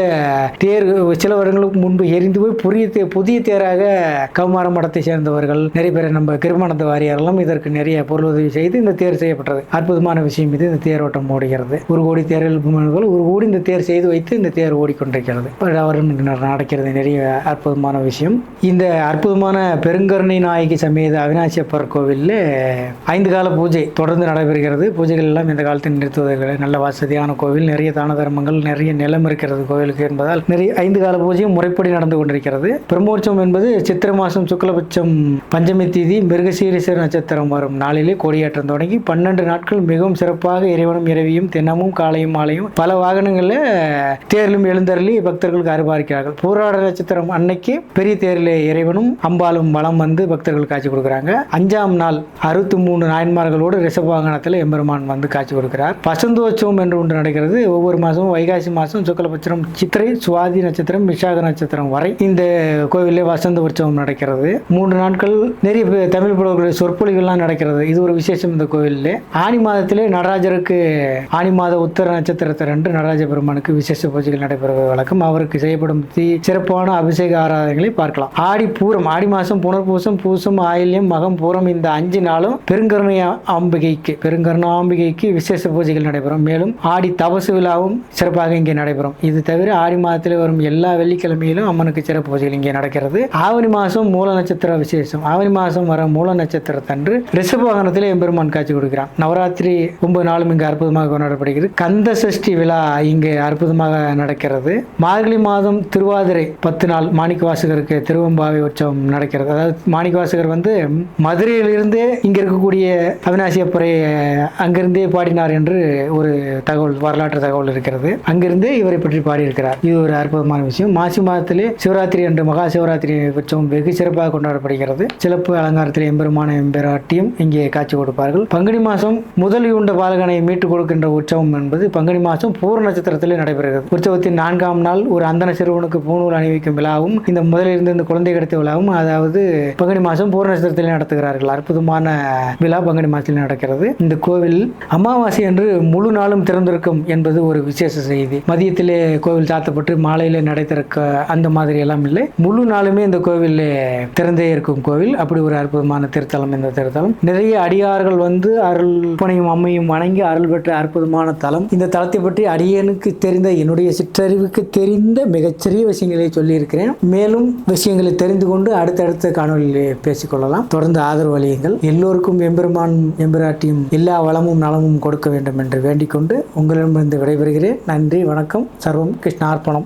தேர் சில வருடங்களுக்கு முன்பு எரிந்து போய் புதிய தேராக கௌமார மடத்தை சேர்ந்தவர்கள் நிறைய பேர், நம்ம கிருமானந்த வாரியாரெல்லாம் இதற்கு நிறைய பொருளுதவி செய்து இந்த தேர் செய்யப்பட்டது. அற்புதமான விஷயம் இது. இந்த தேரோட்டம் ஓடுகிறது. 1 கோடி தேரில் 1 கோடி இந்த தேர் செய்து வைத்து இந்த தேர் ஓடிக்கொண்டிருக்கிறது. நடக்கிறது நிறைய அற்புதமான விஷயம். இந்த அற்புதமான பெருங்கருணை நாயகி சமேத அவினாசியப்பர் கோவிலில் 5 கால பூஜை தொடர்ந்து நடைபெறுகிறது. பூஜைகள் எல்லாம் இந்த காலத்தில் நிறுத்துவதற்கு நல்ல வசதியான கோவில், நிறைய தான தர்மங்கள், நிறைய நிலம் இருக்கிறது கோவிலுக்கு என்பதால் நிறைய 5 கால பூஜையும் முறைப்படி நடந்து கொண்டிருக்கிறது. பிரம்மோற்சவம் என்பது சித்திரை மாதம் சுக்லபட்சம் பஞ்சமி தீதி மிருகசீரிசர் நட்சத்திரம் வரும் நாளிலே கொடியேற்றம் தொடங்கி 12 நாட்கள் மிகவும் சிறப்பாக இறைவனும் இறைவியும் தினமும் காலையும் மாலையும் பல வாகனங்களில் தேரிலும் எழுந்தருளி பக்தர்களுக்கு அருபாரிக்கிறார்கள். பூராட நட்சத்திரம் அன்னைக்கு பெரிய தேரில் இறைவனும் அம்பாலும் வலம் வந்து பக்தர்கள் காட்சி கொடுக்குறாங்க. 5ஆம் நாள் 63 நாயன்மார்களோடு ரிஷப வாகனத்தில் எம்பெருமான் வந்து காட்சி கொடுக்கிறார். வசந்தோற்சவம் என்று ஒன்று நடக்கிறது. ஒவ்வொரு மாதமும் வைகாசி மாதம் சுக்லபட்சம் சித்திரை சுவாதி நட்சத்திரம் விசாக நட்சத்திரம் வரை இந்த கோவிலில் வசந்த உற்சவம் நடக்கிறது. 3 நாட்கள் நிறைய தமிழ் புலவர்களுடைய சொற்பொழிவுகள்லாம் நடக்கிறது. இது ஒரு விசேஷம் இந்த கோவிலில். ஆனி மாதத்திலே நடராஜருக்கு ஆனி மாத உத்தர நட்சத்திரத்தன்று நடராஜ பெருமானுக்கு விசேஷ பூஜைகள் நடைபெறுவது வழக்கம். அவருக்கு செய்யப்படும் சிறப்பான அபிஷேக ஆராதனைகளை பார்க்கலாம். ஆடி பூரம், ஆடி மாதம் புனர்பூசம், பூசம், ஆயில்யம், மகம், பூரம் இந்த 5 நாளும் பெருங்கருணாம்பிகைக்கு விசேஷ பூஜைகள் நடைபெறும். மேலும் ஆடி தபசு விழாவும் சிறப்பாக இங்கே நடைபெறும். இது தவிர ஆடி மாதத்தில் வரும் எல்லா வெள்ளிக்கிழமையிலும் அம்மனுக்கு சிறப்பு பூஜைகள் இங்கே நடக்கிறது. ஆவணி மாதம் மூல நட்சத்திர விசேஷம். ஆவணி மாதம் வர மூல நட்சத்திரத்தன்று ரிஷப வாகனத்தில் எம்பெருமான் காட்சி கொடுக்கிறான். நவராத்திரி 9 நாளும் இங்கு அற்புதமாக கொண்டாடப்படுகிறது. கந்த சஷ்டி விழா இங்கு அற்புதமாக நடக்கிறது. மார்கழி மாதம் திருவாதிரை 10 நாள் மாணிக்க வாசகருக்கு திருவம்பாவை உற்சவம் நடக்கிறது. அதாவது மாணிக்க வாசகர் மதுரையிலிருந்தே இங்க இருக்கக்கூடிய அவிநாசி அப்பரை அங்கிருந்தே பாடினார் என்று ஒரு வரலாற்று தகவல் இருக்கிறது. அங்கிருந்தே இவரை பற்றி பாடியிருக்கிறார். இது ஒரு அற்புதமான விஷயம். மாசி மாதத்திலே சிவராத்திரி என்று மகா சிவராத்திரி உற்சவம் வெகு சிறப்பாக கொண்டாடப்படுகிறது. சிறப்பு அலங்காரத்தில் எம்பெருமான எம்பெராட்டியும் இங்கே காட்சி கொடுப்பார்கள். பங்குனி மாதம் முதல் உண்ட பாலகனை மீட்டுக் கொடுக்கின்ற உற்சவம் என்பது பங்குனி மாதம் பூர நட்சத்திரத்திலே நடைபெறுகிறது. உற்சவத்தின் 4ஆம் நாள் ஒரு அந்தன சிறுவனுக்கு பூணூல் அணிவிக்கும் விழாவும் இந்த முதலிலிருந்து இந்த குழந்தை கடத்த விழாவும் அதாவது பங்குனி மாதம் பூர நட்சத்திரத்திலே நடத்துகிறார்கள். அற்புதமான விழா பங்குனி மாதத்தில் நடக்கிறது. இந்த கோவில் அமாவாசை என்று முழு நாளும் திறந்திருக்கும் என்பது ஒரு விசேஷ செய்தி. மதியத்திலே கோவில் சாத்தப்பட்டு மாலையிலே நடை திறக்க அந்த மாதிரி எல்லாம் இல்லை. முழு நாளுமே இந்த கோவில் திறந்தே இருக்கும் கோவில். அப்படி ஒரு அற்புதமான திருத்தலம் இந்த திருத்தலம். நிறைய அடியார்கள் அருள் பணியும் அம்மையும் வணங்கி அருள் பெற்ற அற்புதமான தலம். இந்த தலத்தை பற்றி அடியனுக்கு தெரிந்த என்னுடைய சிற்றறிவுக்கு தெரிந்த மிகச்சிறிய விஷயங்களை சொல்லியிருக்கிறேன். மேலும் விஷயங்களை தெரிந்து கொண்டு அடுத்தடுத்த காணொலியில் பேசிக்கொள்ளலாம். தொடர்ந்து ஆதரவு அளியுங்கள். எல்லோருக்கும் எம்பெருமான் எம்பெராட்டியும் எல்லா வளமும் நலமும் கொடுக்க வேண்டும் என்று வேண்டிக் கொண்டு உங்களிடமிருந்து விடைபெறுகிறேன். நன்றி, வணக்கம். சர்வம் கிருஷ்ணார்ப்பணம்.